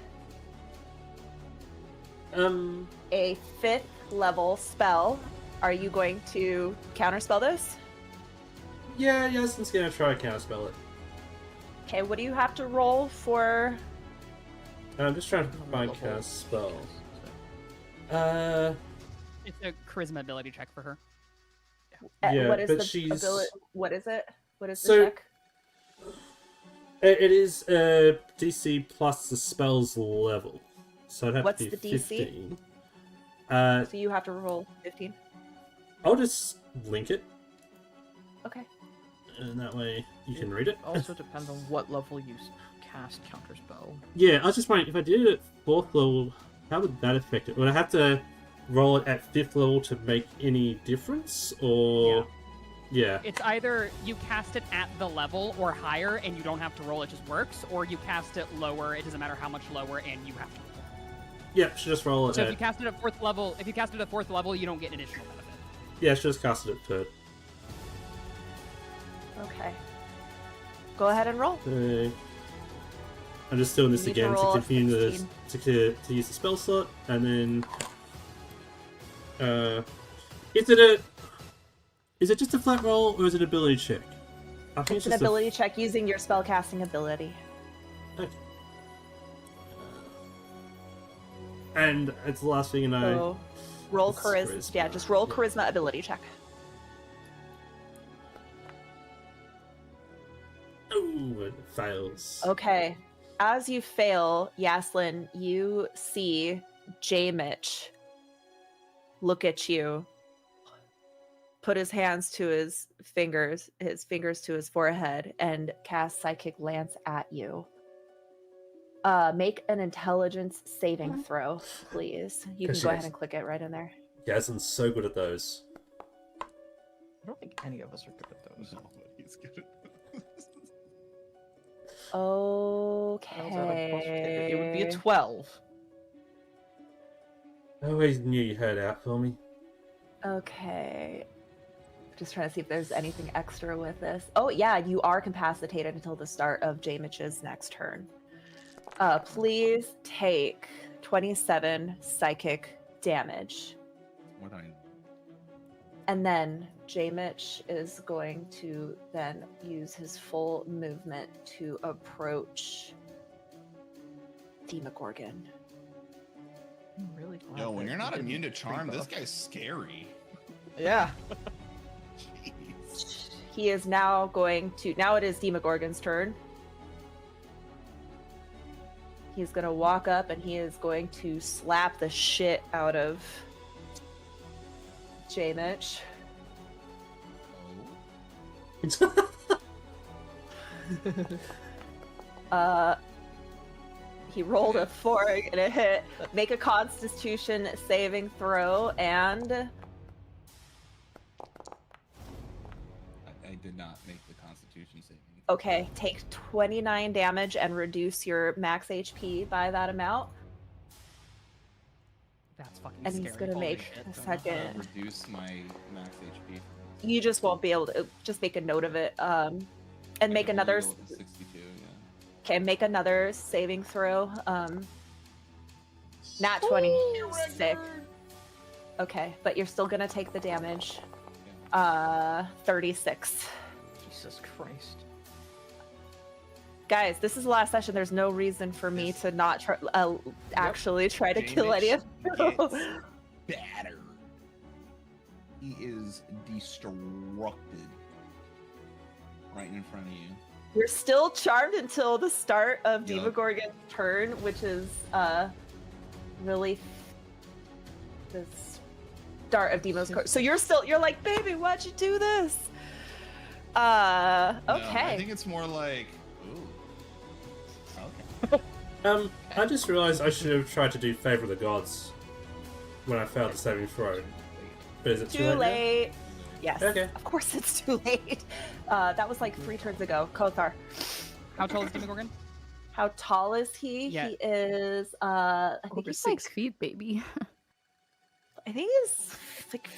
a 5th level spell. Are you going to counterspell this? Yeah, Yasmin's gonna try to counterspell it. Okay, what do you have to roll for? I'm just trying to find counterspell. It's a charisma ability check for her. Yeah, what is but the she's... ability? What is it? What is the So- check? It is DC plus the spell's level. So it'd have What's to be the DC? 15. So you have to roll 15. I'll just link it, Okay. and that way you can read it. Also depends on what level you cast counterspell. Yeah, I was just wondering, if I did it at 4th level, how would that affect it? Would I have to roll it at 5th level to make any difference, or... Yeah. It's either you cast it at the level or higher and you don't have to roll, it just works, or you cast it lower, it doesn't matter how much lower, and you have to roll. Yeah, should just roll it So at... if you cast it at 4th level, you don't get an additional benefit. Yeah, should just cast it at 3rd. Okay. Go ahead and roll. I'm just doing this You need to again to roll a continue 16. to use the spell slot, and then... Is it just a flat roll, or is it an ability check? I think It's an just ability check using your spellcasting ability. Okay. And it's the last thing, and I... So roll It's charisma. Yeah, just roll charisma ability check. Oh, it fails. Okay. As you fail, Yaslin, you see J-Mitch look at you, put his hands to his fingers to his forehead, and cast Psychic Lance at you. Make an intelligence saving throw, please. You can go ahead and click it right in there. Gazan's so good at those. I don't think any of us are good at those. Nobody's good at those. Okay. It would be a 12. I always knew you heard out for me. Okay. Just trying to see if there's anything extra with this. Oh, yeah, you are incapacitated until the start of J-Mitch's next turn. Please take 27 psychic damage. What I... And then J-Mitch is going to then use his full movement to approach Demogorgon. I'm really glad Yo, when that you're not you immune to didn't charm, this rebuff. guy's scary. Yeah. Jeez. He is now going to... Now it is Demogorgon's turn. He's going to walk up and he is going to slap the shit out of J-Mitch. He rolled a 4 and a hit. Make a Constitution saving throw, and I did not make the Constitution saving. okay, take 29 damage and reduce your max HP by that amount. That's fucking And scary. he's gonna Holy make shit. a second. Reduce my max HP. You just won't be able to. Just make a note of it. And make another. 62. Yeah. Okay, make another saving throw. Nat 20. Sick. Okay, but you're still gonna take the damage. 36. Jesus Christ. Guys, this is the last session. There's no reason for me to not actually try to kill any of you. Batter. He is destructed right in front of you. You're still charmed until the start of Yup. Demogorgon's turn, which is really the start of Demo's course. So you're like, baby, why'd you do this? Okay. No, I think it's more like, ooh. Okay. I just realized I should have tried to do Favor of the Gods when I failed the saving throw. But is it Too late. now? Yes. Okay. Of course it's too late. That was like 3 turns ago. Kothar. How tall is Demogorgon? How tall is he? Yeah. He is I think Over he's 6 feet, baby. I think he's like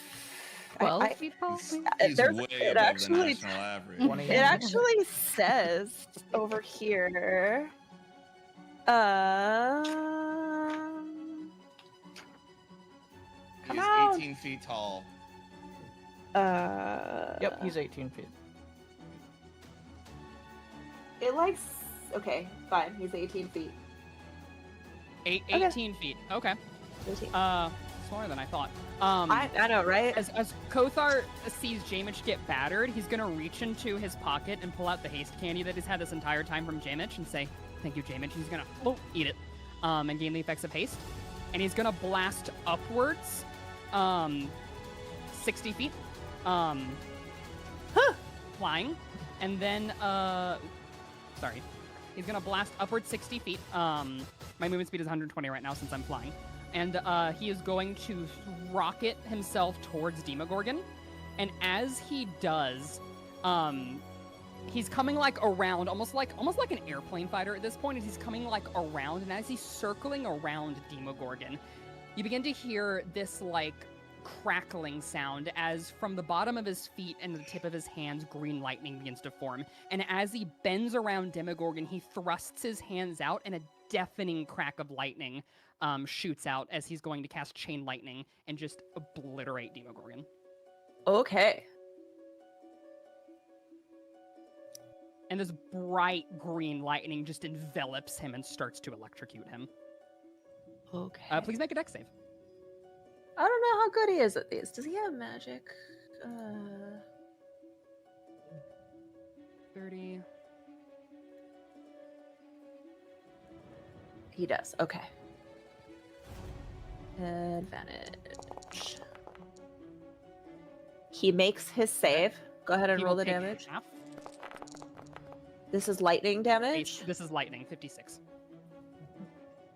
12 I- feet tall. He's there's- way it above actually- the national average. 20. It actually says over here. He Come is on. 18 feet tall. Yep, he's 18 feet. It likes. Okay, fine. He's 18 feet. 18 feet. Okay. 18. Smaller than I thought. I know, right? As Kothar sees Jamich get battered, he's gonna reach into his pocket and pull out the haste candy that he's had this entire time from Jamich and say, "Thank you, Jamich." He's gonna eat it, and gain the effects of haste. And he's gonna blast upwards, 60 feet, flying, and then sorry, he's gonna blast upwards 60 feet. My movement speed is 120 right now since I'm flying. And he is going to rocket himself towards Demogorgon. And as he does, he's coming like around, almost like an airplane fighter at this point. As he's coming like around, and as he's circling around Demogorgon, you begin to hear this like crackling sound as from the bottom of his feet and the tip of his hands, green lightning begins to form. And as he bends around Demogorgon, he thrusts his hands out, and a deafening crack of lightning shoots out as he's going to cast Chain Lightning and just obliterate Demogorgon. Okay. And this bright green lightning just envelops him and starts to electrocute him. Okay. Please make a dex save. I don't know how good he is at these. Does he have magic? 30. He does. Okay. Advantage. He makes his save. Go ahead and He roll will the take damage. half. This is lightning damage. This is lightning, 56.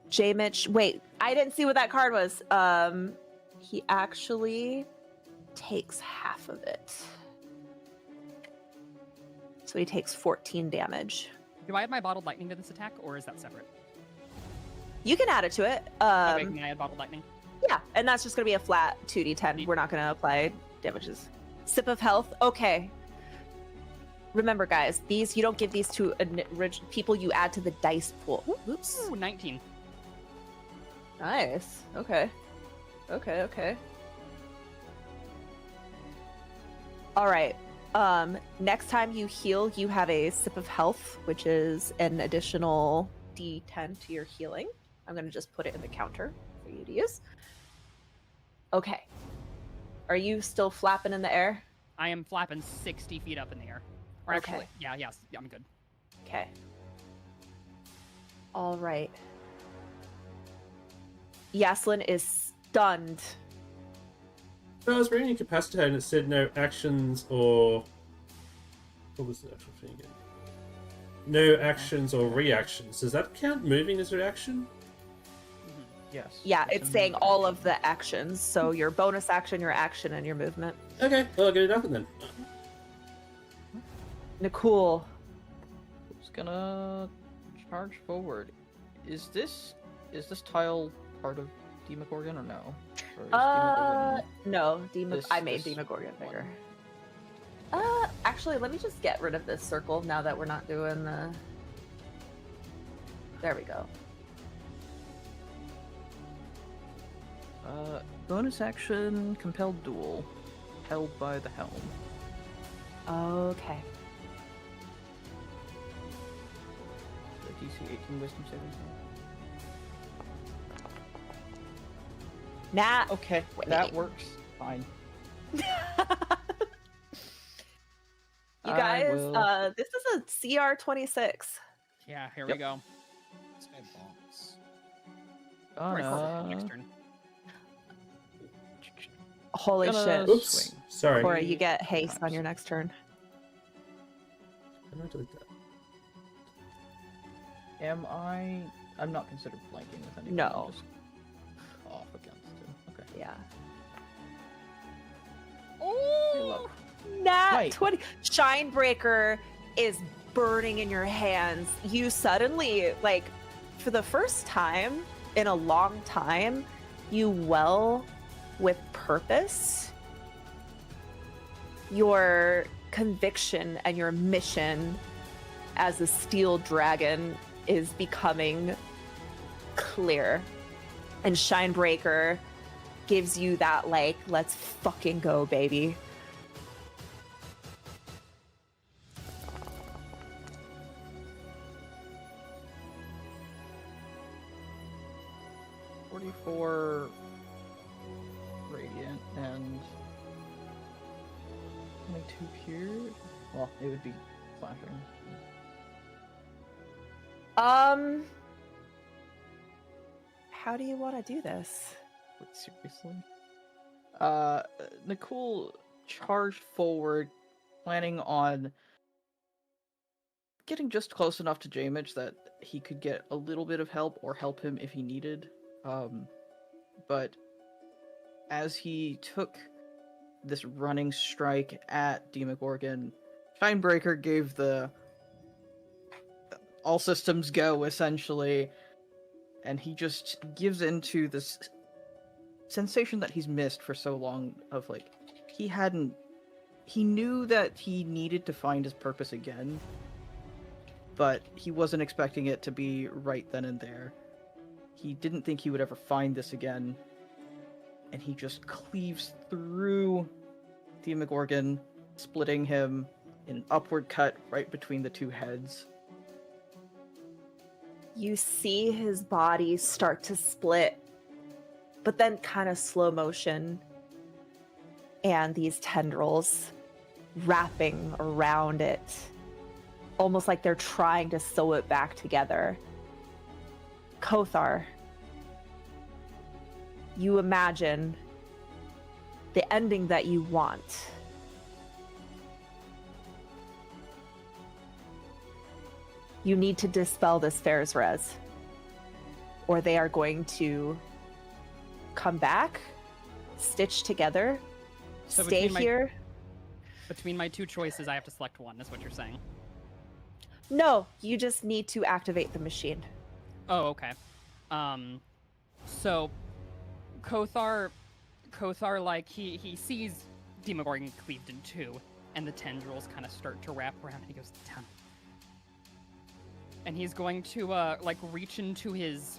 J-Mitch. Wait, I didn't see what that card was. He actually takes half of it. So he takes 14 damage. Do I add my bottled lightning to this attack, or is that separate? You can add it to it. Okay, can I add bottled lightning? Yeah, and that's just going to be a flat 2d10. We're not going to apply damages. Sip of health. Okay. Remember, guys, these you don't give these to people. You add to the dice pool. Oops. Ooh, 19. Nice. Okay. Okay. All right. Next time you heal, you have a sip of health, which is an additional d10 to your healing. I'm going to just put it in the counter for you to use. Okay. Are you still flapping in the air? I am flapping 60 feet up in the air. Or Okay. actually, yes, I'm good. Okay. All right. Yaslin is stunned. I was reading Incapacitated and it said no actions or... What was the actual thing again? no actions or reactions. Does that count moving as a reaction? Yes. Yeah, it's saying movement all action. of the actions. So your bonus action, your action, and your movement. Okay, well, I'll get it up then. Nicole. Who's gonna charge forward? Is this tile part of Demogorgon or no? Or is Demogorgon No, I made this Demogorgon one? bigger. Actually, let me just get rid of this circle now that we're not doing the... There we go. bonus action, compelled duel, held by the helm. Okay. The DC 18 wisdom saving throw. Nah. Okay, that works. Fine. You I guys, will- this is a CR 26. Yeah, here we go. This guy bonks. Right, perfect. Next turn. Holy Gonna shit. Oops, swing. sorry. Corey, you get haste on your next turn. How do I delete that? Am I? I'm not considered flanking with anyone. No. I'm just off against him. Okay. Yeah. Hey, Oh, look. nat Right. 20. Shinebreaker is burning in your hands. You suddenly, like, for the first time in a long time, you well with purpose. Your conviction and your mission as a steel dragon is becoming clear. And Shinebreaker gives you that, like, let's fucking go, baby. .44 radiant and 22 pure. Well, it would be flashing. How do you want to do this? Wait, seriously? Nicole charged forward, planning on getting just close enough to Jamage that he could get a little bit of help or help him if he needed. But as he took this running strike at Demogorgon, Shinebreaker gave the all systems go, essentially, and he just gives into this sensation that he's missed for so long of, like, he knew that he needed to find his purpose again, but he wasn't expecting it to be right then and there. He didn't think he would ever find this again, and he just cleaves through Demogorgon, splitting him in an upward cut right between the two heads. You see his body start to split, but then kind of slow motion, and these tendrils wrapping around it, almost like they're trying to sew it back together. Kothar, you imagine the ending that you want. You need to dispel this Fair's Res, or they are going to come back, stitch together, So stay between my- here. Between my two choices, I have to select one, is what you're saying. No, you just need to activate the machine. Oh, okay. So Kothar, like, he sees Demogorgon cleaved in two, and the tendrils kind of start to wrap around, and he goes, damn. And he's going to like reach into his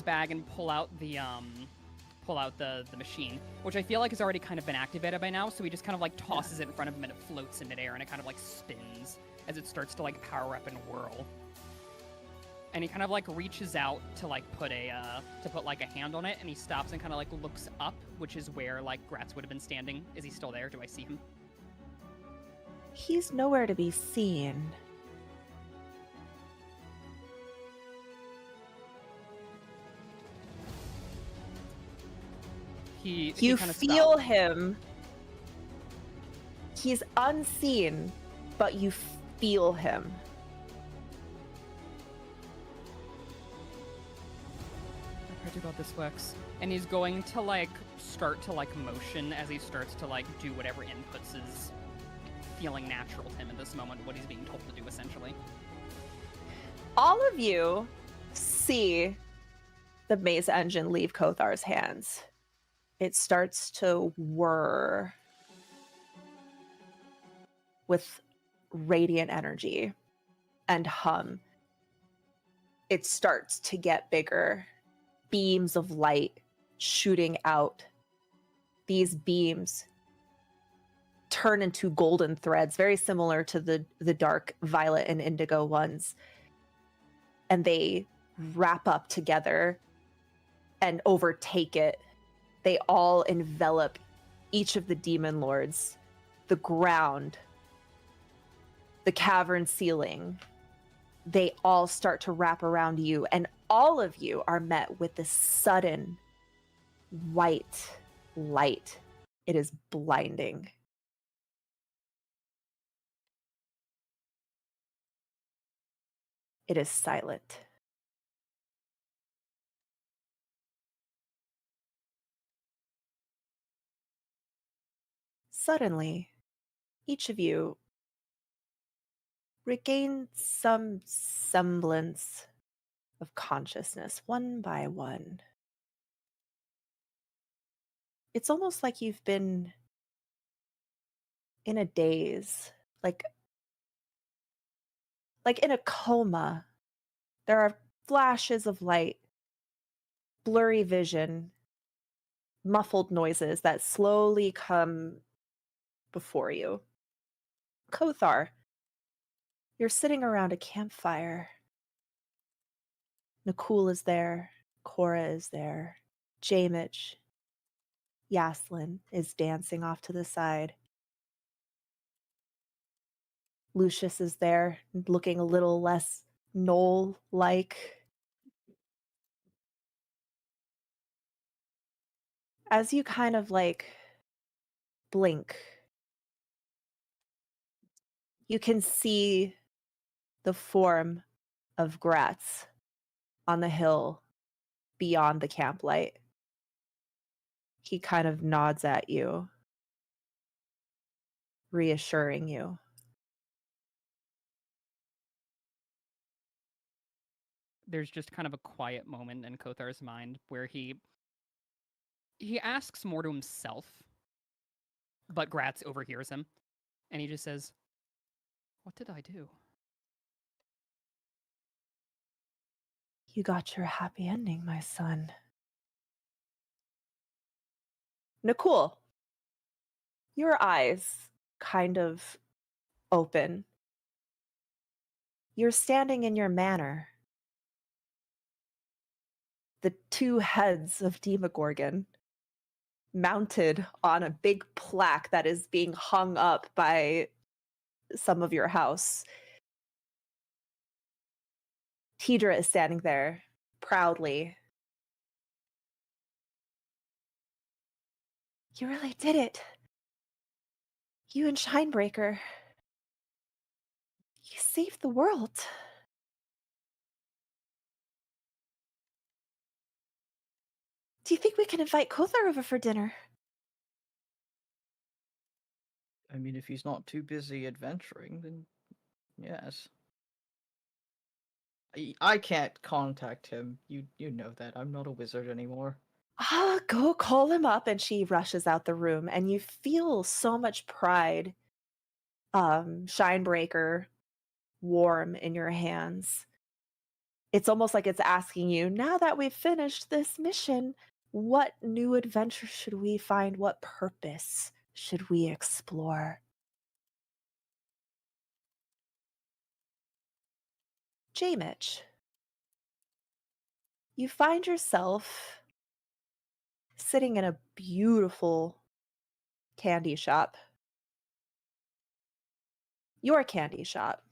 bag and pull out the machine, which I feel like has already kind of been activated by now. So he just kind of like tosses it in front of him, and it floats in midair, and it kind of like spins as it starts to like power up and whirl. And he kind of like reaches out to like put like a hand on it, and he stops and kind of like looks up, which is where like Gratz would have been standing. Is he still there? Do I see him? He's nowhere to be seen. He You kind of feel him. He's unseen, but you feel him. pray to God this works. And he's going to, like, start to, like, motion as he starts to, like, do whatever inputs is feeling natural to him at this moment, what he's being told to do, essentially. All of you see the maze engine leave Kothar's hands. It starts to whir with radiant energy and hum. It starts to get bigger. Beams of light shooting out. These beams turn into golden threads, very similar to the dark violet and indigo ones. And they wrap up together and overtake it. They all envelop each of the demon lords, the ground, the cavern ceiling. They all start to wrap around you, and all of you are met with this sudden white light. It is blinding. It is silent. Suddenly, each of you regain some semblance of consciousness, one by one. It's almost like you've been in a daze, like in a coma. There are flashes of light, blurry vision, muffled noises that slowly come before you. Kothar, you're sitting around a campfire. Nakul is there, Cora is there, Jamich, Yaslin is dancing off to the side. Lucius is there, looking a little less Knoll-like. As you kind of like blink, you can see the form of Gratz on the hill beyond the camp light. He kind of nods at you, reassuring you. There's just kind of a quiet moment in Kothar's mind where he asks more to himself, but Gratz overhears him, and he just says, "What did I do?" You got your happy ending, my son. Nakul, your eyes kind of open. You're standing in your manor. The two heads of Demogorgon mounted on a big plaque that is being hung up by some of your house. Tidra is standing there proudly. You really did it. You and Shinebreaker. You saved the world. Do you think we can invite Kothar over for dinner? I mean, if he's not too busy adventuring, then yes. I can't contact him. You know that. I'm not a wizard anymore. Ah, go call him up. And she rushes out the room, and you feel so much pride. Shinebreaker warm in your hands. It's almost like it's asking you, now that we've finished this mission, what new adventure should we find? What purpose should we explore? Jamich, you find yourself sitting in a beautiful candy shop. Your candy shop.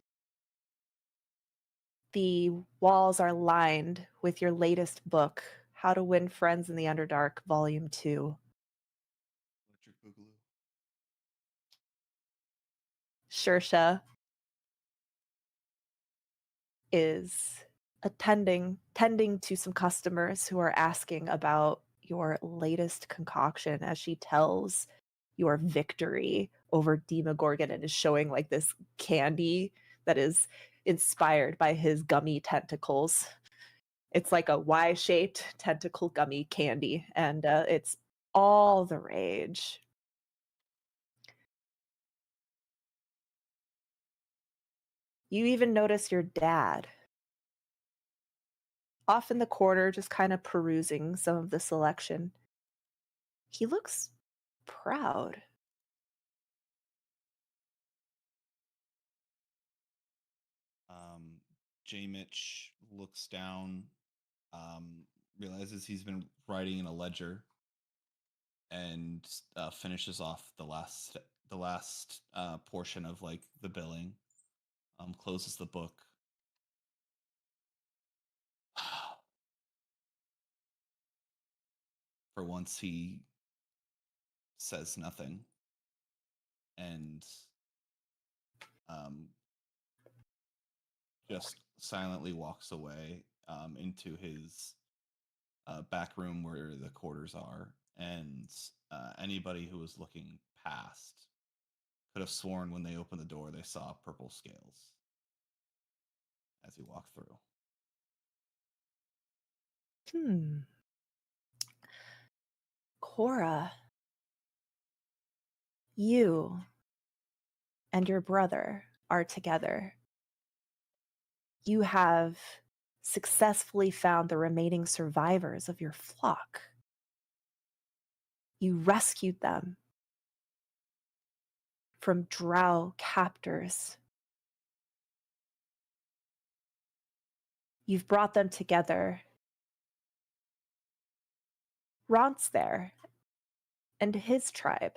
The walls are lined with your latest book, How to Win Friends in the Underdark, Volume 2. Electric Boogaloo. Shersha is tending to some customers who are asking about your latest concoction as she tells your victory over Demogorgon and is showing like this candy that is inspired by his gummy tentacles. It's like a Y-shaped tentacle gummy candy, and it's all the rage. You even notice your dad off in the corner, just kind of perusing some of the selection. He looks proud. J. Mitch looks down, realizes he's been writing in a ledger, and finishes off the last portion of like the billing. Closes the book. For once, he says nothing, and just silently walks away into his back room where the quarters are. And anybody who was looking past could have sworn when they opened the door they saw purple scales as he walked through. Cora, you and your brother are together. You have successfully found the remaining survivors of your flock. You rescued them from drow captors. You've brought them together. Ront's there, and his tribe.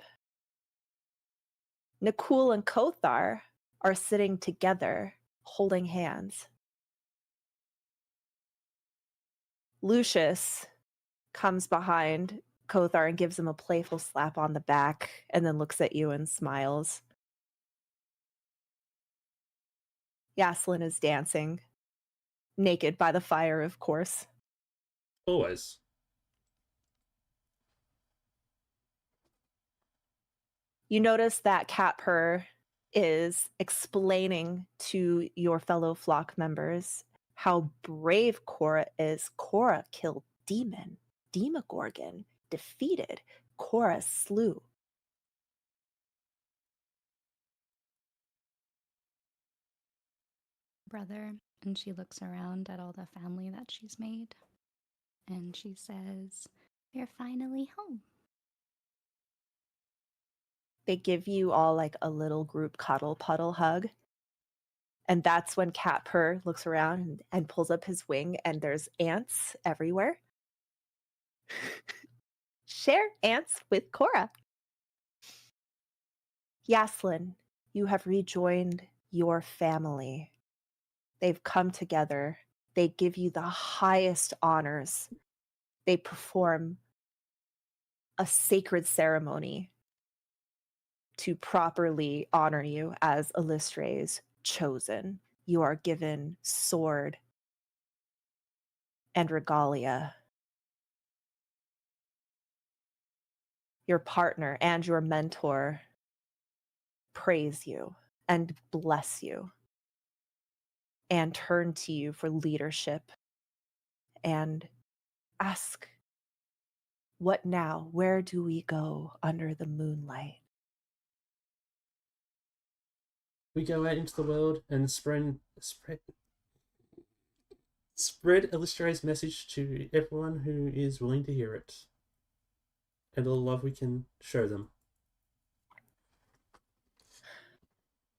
Nakul and Kothar are sitting together, holding hands. Lucius comes behind Kothar and gives him a playful slap on the back, and then looks at you and smiles. Yaslin is dancing, naked by the fire, of course. Always. You notice that Catpur is explaining to your fellow flock members how brave Cora is. Cora killed Demogorgon, defeated. Cora slew. Brother, and she looks around at all the family that she's made, and she says, "You're finally home." They give you all like a little group cuddle puddle hug. And that's when Catpur looks around and pulls up his wing, and there's ants everywhere. Share ants with Cora. Yaslin, you have rejoined your family. They've come together. They give you the highest honors. They perform a sacred ceremony to properly honor you as Illustrae's chosen. You are given sword and regalia. Your partner and your mentor praise you and bless you and turn to you for leadership and ask, what now? Where do we go under the moonlight? We go out into the world and spread Illustrae's message to everyone who is willing to hear it, and all the love we can show them.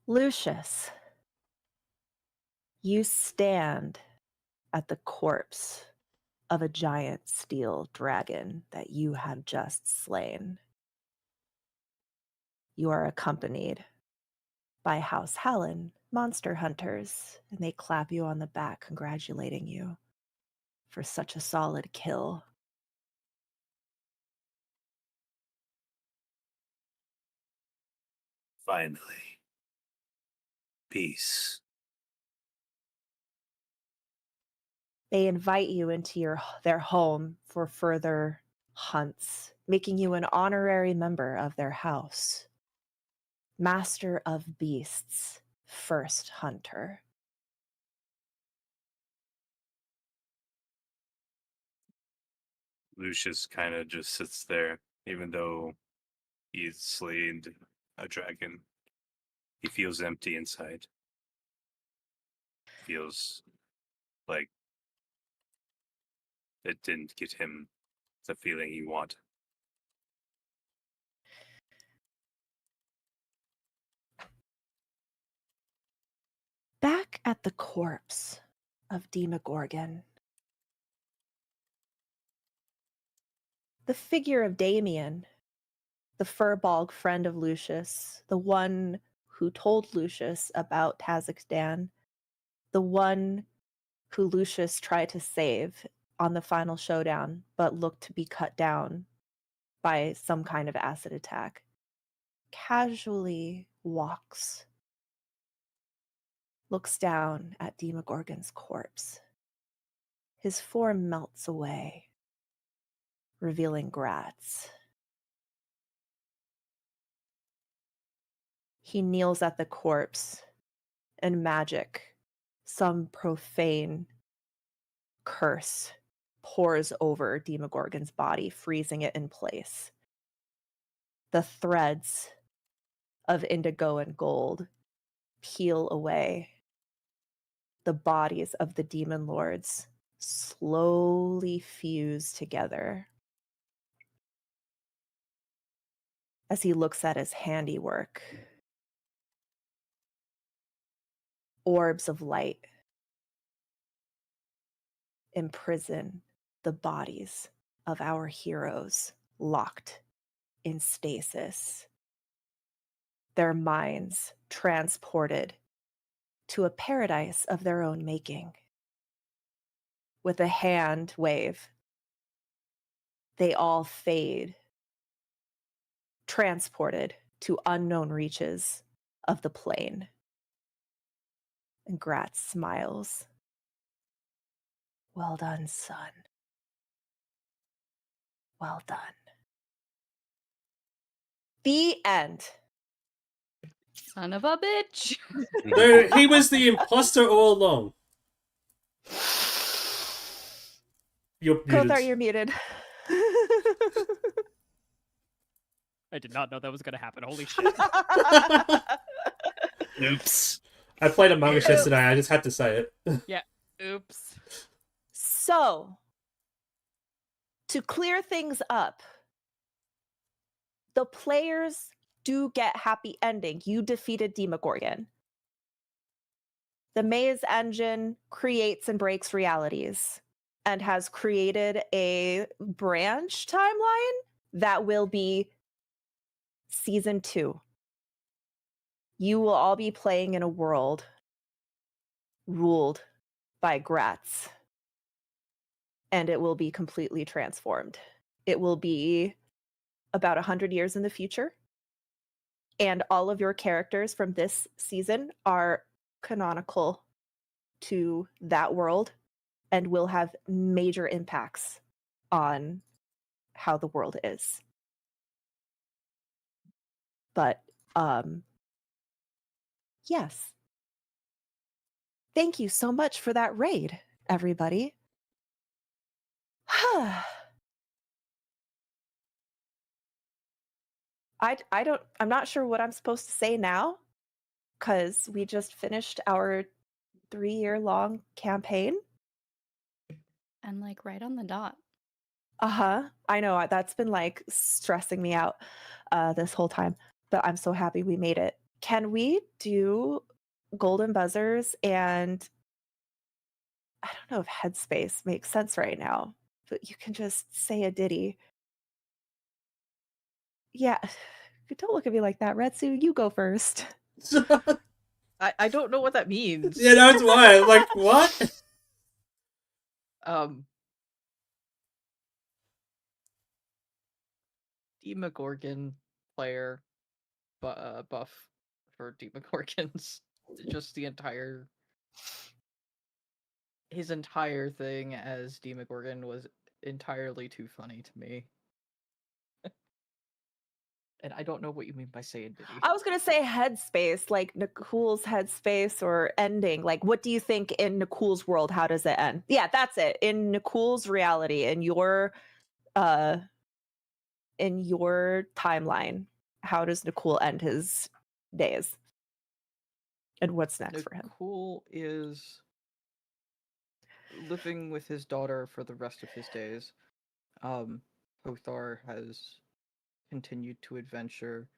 Lucius, you stand at the corpse of a giant steel dragon that you have just slain. You are accompanied by House Hallen, monster hunters, and they clap you on the back, congratulating you for such a solid kill. Finally. Peace. They invite you into their home for further hunts, making you an honorary member of their house. Master of Beasts, first hunter. Lucius kind of just sits there, even though he's slayed a dragon. He feels empty inside. Feels like it didn't get him the feeling he wanted. Back at the corpse of Demogorgon, the figure of Damien, the furbolg friend of Lucius, the one who told Lucius about Kazakhstan, the one who Lucius tried to save on the final showdown, but looked to be cut down by some kind of acid attack, casually looks down at Demogorgon's corpse. His form melts away, revealing Gratz. He kneels at the corpse, and magic, some profane curse, pours over Demogorgon's body, freezing it in place. The threads of indigo and gold peel away. The bodies of the demon lords slowly fuse together. As he looks at his handiwork, orbs of light imprison the bodies of our heroes, locked in stasis. Their minds transported to a paradise of their own making. With a hand wave, they all fade, transported to unknown reaches of the plane. And Gratz smiles. Well done, son. Well done. The end. Son of a bitch. No, he was the imposter all along. You're muted. Kothar, you're muted. I did not know that was going to happen. Holy shit. Oops. I played Among Us yesterday. I just had to say it. Yeah. Oops. So, to clear things up, the players do get happy ending. You defeated Demogorgon. The maze engine creates and breaks realities and has created a branch timeline that will be season 2. You will all be playing in a world ruled by Gratz, and it will be completely transformed. It will be about 100 years in the future, and all of your characters from this season are canonical to that world and will have major impacts on how the world is. But yes. Thank you so much for that raid, everybody. I'm not sure what I'm supposed to say now, because we just finished our 3-year-long campaign. And like right on the dot. I know that's been like stressing me out this whole time, but I'm so happy we made it. Can we do golden buzzers? And I don't know if headspace makes sense right now, but you can just say a ditty. Yeah, don't look at me like that, Retsu. You go first. I don't know what that means. Yeah, that's why. Like, what? Demogorgon player buff for Demogorgons. Just the entire his entire thing as Demogorgon was entirely too funny to me. And I don't know what you mean by saying did he. I was gonna say headspace, like Nicool's headspace or ending. Like, what do you think in Nicool's world? How does it end? Yeah, that's it. In Nicool's reality, in your timeline, how does Nicool end his days? And what's next for him? Nicool is living with his daughter for the rest of his days. Kothar has continued to adventure,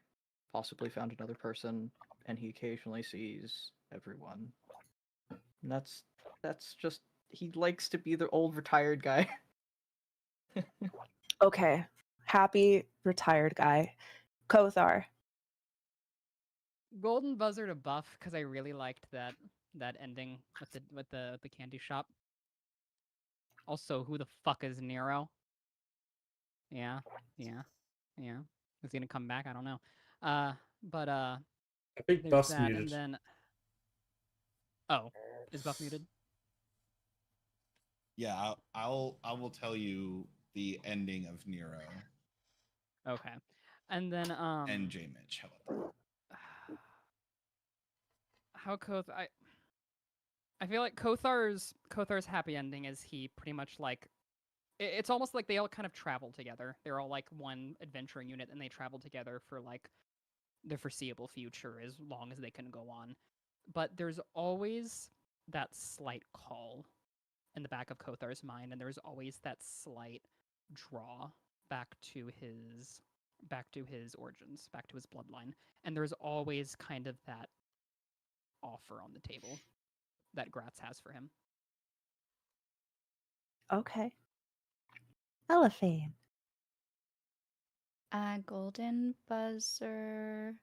possibly found another person, and he occasionally sees everyone. And that's just he likes to be the old retired guy. Okay, happy retired guy, Kothar. Golden Buzzer to buff because I really liked that ending with the candy shop. Also, who the fuck is Nero? Yeah. Is he gonna come back? I don't know. But I think there's Buff's that, muted. and then is Buff muted? Yeah, I will tell you the ending of Nero Okay, and then and J Mitch. How about that? how I feel like Kothar's happy ending is he pretty much like it's almost like they all kind of travel together. They're all like one adventuring unit and they travel together for like the foreseeable future as long as they can go on. But there's always that slight call in the back of Kothar's mind, and there's always that slight draw back to his origins, back to his bloodline. And there's always kind of that offer on the table that Gratz has for him. Okay. Elephant. Golden Buzzer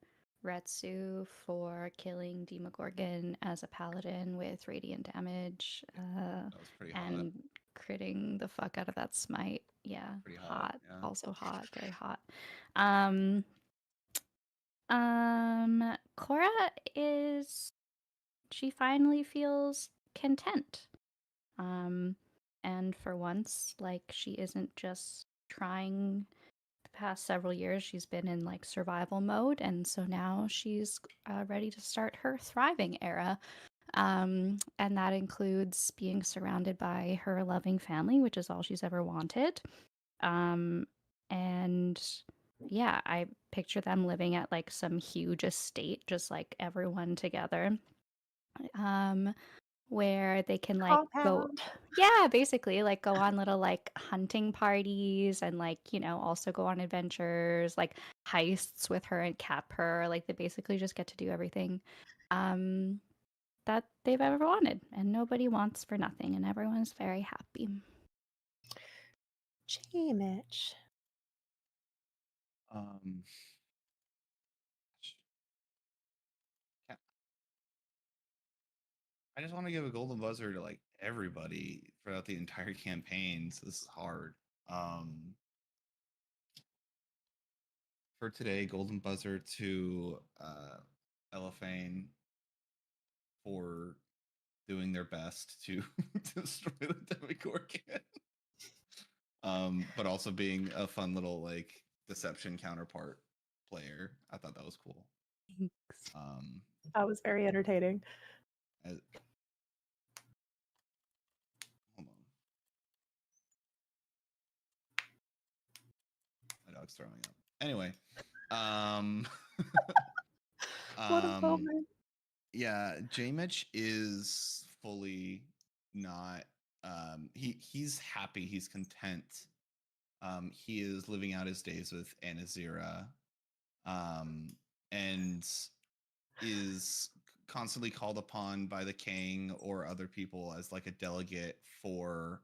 Retsu for killing Demogorgon as a paladin with radiant damage. That was pretty hot. And critting the fuck out of that smite. Yeah. Pretty hot, yeah. Also hot, very hot. Cora she finally feels content. And for once, like she isn't just trying. The past several years she's been in like survival mode, and so now she's ready to start her thriving era. And that includes being surrounded by her loving family, which is all she's ever wanted. And yeah, I picture them living at like some huge estate, just like everyone together. Where they can like go, yeah, basically like go on little like hunting parties and like, you know, also go on adventures, like heists with her and cap her. Like they basically just get to do everything that they've ever wanted, and nobody wants for nothing, and everyone's very happy. J Mitch. I just want to give a golden buzzer to like everybody throughout the entire campaign. So this is hard. For today, golden buzzer to Elephane for doing their best to destroy the Demogorgon. But also being a fun little like deception counterpart player. I thought that was cool. Thanks. That was very entertaining. Hold on. My dog's throwing up. Anyway, What a moment. yeah, J Mitch is fully not he's happy, he's content. He is living out his days with Anazira, and is constantly called upon by the king or other people as like a delegate for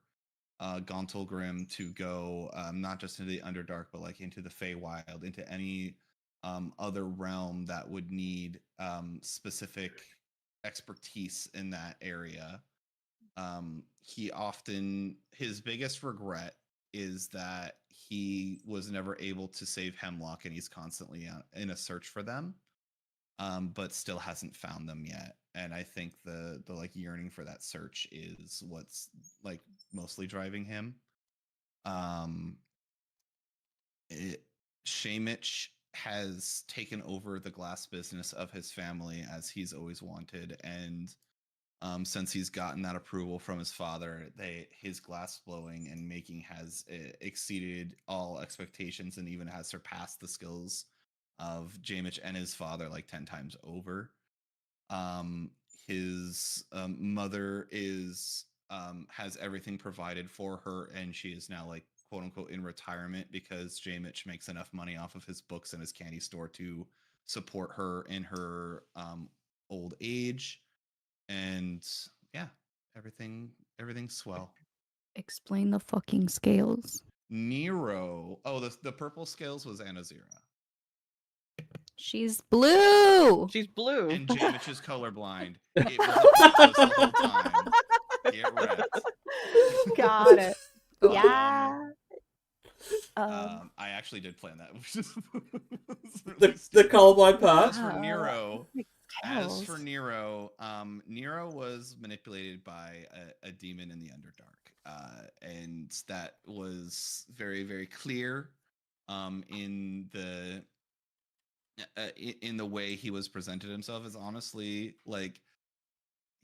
Gauntlgrim to go not just into the Underdark, but like into the Feywild, into any other realm that would need specific expertise in that area. His biggest regret is that he was never able to save Hemlock, and he's constantly in a search for them, but still hasn't found them yet. and I think the like yearning for that search is what's like mostly driving him. Shamich has taken over the glass business of his family as he's always wanted, and since he's gotten that approval from his father, his glass blowing and making has exceeded all expectations and even has surpassed the skills of Jamich and his father like 10 times over. His mother is has everything provided for her, and she is now like quote unquote in retirement because Jamich makes enough money off of his books and his candy store to support her in her old age. And yeah, everything's swell. Explain the fucking scales. Nero. Oh, the purple scales was Anazira. She's blue. She's blue. And Jamich is colorblind. It was a the whole time. Get wrecked. Got it. Oh. Yeah. I actually did plan that. Which is The colorblind part. As for Nero, Cows. Nero was manipulated by a demon in the Underdark, and that was very, very clear in the way he was presented himself. Is honestly like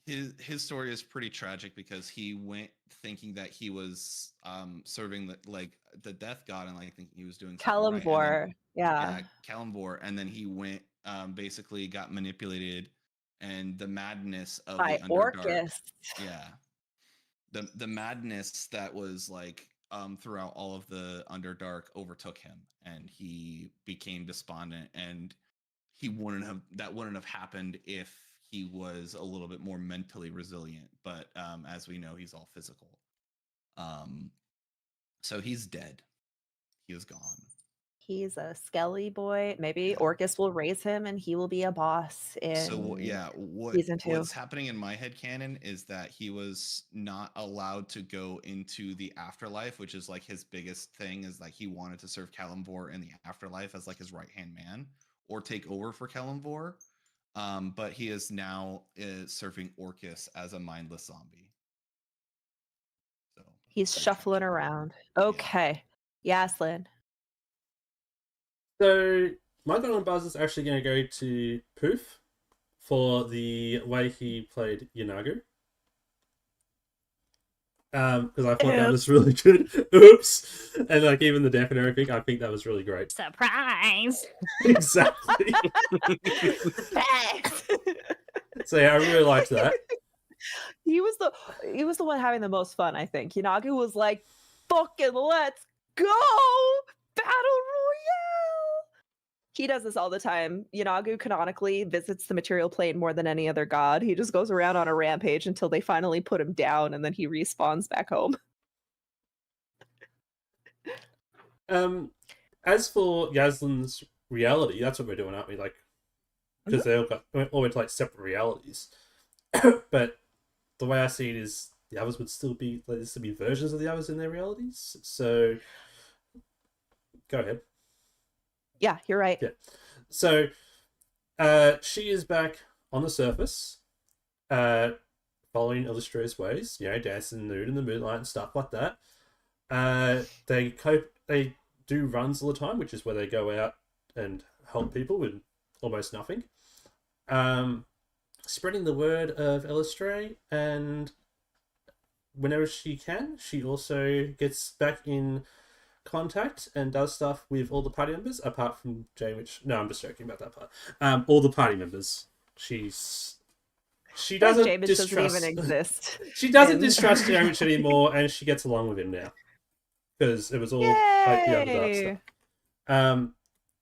his story is pretty tragic because he went thinking that he was serving the death god and like thinking he was doing something Calimbor. right. Yeah. Calimbor, and then he went basically got manipulated, and the madness of By the Underdark. Orcus. Yeah. The madness that was like throughout all of the Underdark overtook him, and he became despondent, and that wouldn't have happened if he was a little bit more mentally resilient, but as we know, he's all physical. So he's dead. He is gone. He's a skelly boy. Maybe Orcus will raise him and he will be a boss in season 2. What's happening in my headcanon is that he was not allowed to go into the afterlife, which is like his biggest thing, is like he wanted to serve Calimbor in the afterlife as like his right-hand man or take over for Calimbor. But he is now serving Orcus as a mindless zombie. So he's shuffling around. Okay. Yes, Lynn. So my Golden Buzz is actually going to go to Poof for the way he played Yanagu. Because I thought that was really good. Oops. And like even the death and everything, I think that was really great. Surprise! Exactly. So yeah, I really liked that. He was the one having the most fun, I think. Yanagu was like, fucking let's go! Battle Royale! He does this all the time. Yanagu canonically visits the material plane more than any other god. He just goes around on a rampage until they finally put him down, and then he respawns back home. As for Yaslin's reality, that's what we're doing, aren't we? Like, because they all went to like separate realities. But the way I see it is, the others would still be like this would be versions of the others in their realities. So, go ahead. Yeah, you're right. Yeah. So, she is back on the surface, following illustrious ways. You know, dancing nude in the moonlight and stuff like that. They do runs all the time, which is where they go out and help people with almost nothing. Spreading the word of Illustre, and whenever she can, she also gets back in contact and does stuff with all the party members, apart from Jane, which... No, I'm just joking about that part. All the party members. She doesn't distrust... doesn't even exist. She doesn't distrust Jamich anymore, and she gets along with him now. Because it was all like the Underdark stuff.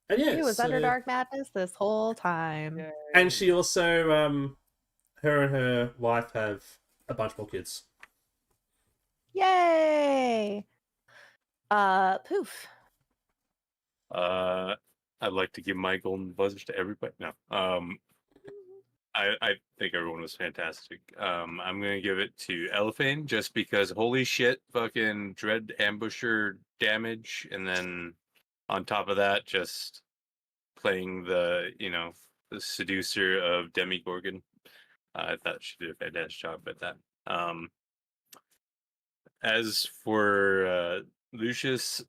And yeah, he was Underdark madness this whole time. And she also, her and her wife have a bunch more kids. Yay! Poof. I'd like to give my golden buzzers to everybody. No. I think everyone was fantastic. I'm gonna give it to Elephane just because holy shit, fucking dread ambusher damage, and then on top of that, just playing the seducer of Demigorgon. I thought she did a fantastic job at that. As for Lucius,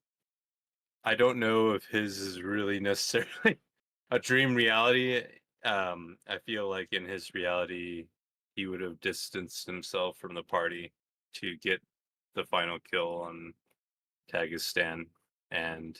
I don't know if his is really necessarily a dream reality. I feel like in his reality, he would have distanced himself from the party to get the final kill on Tagistan, and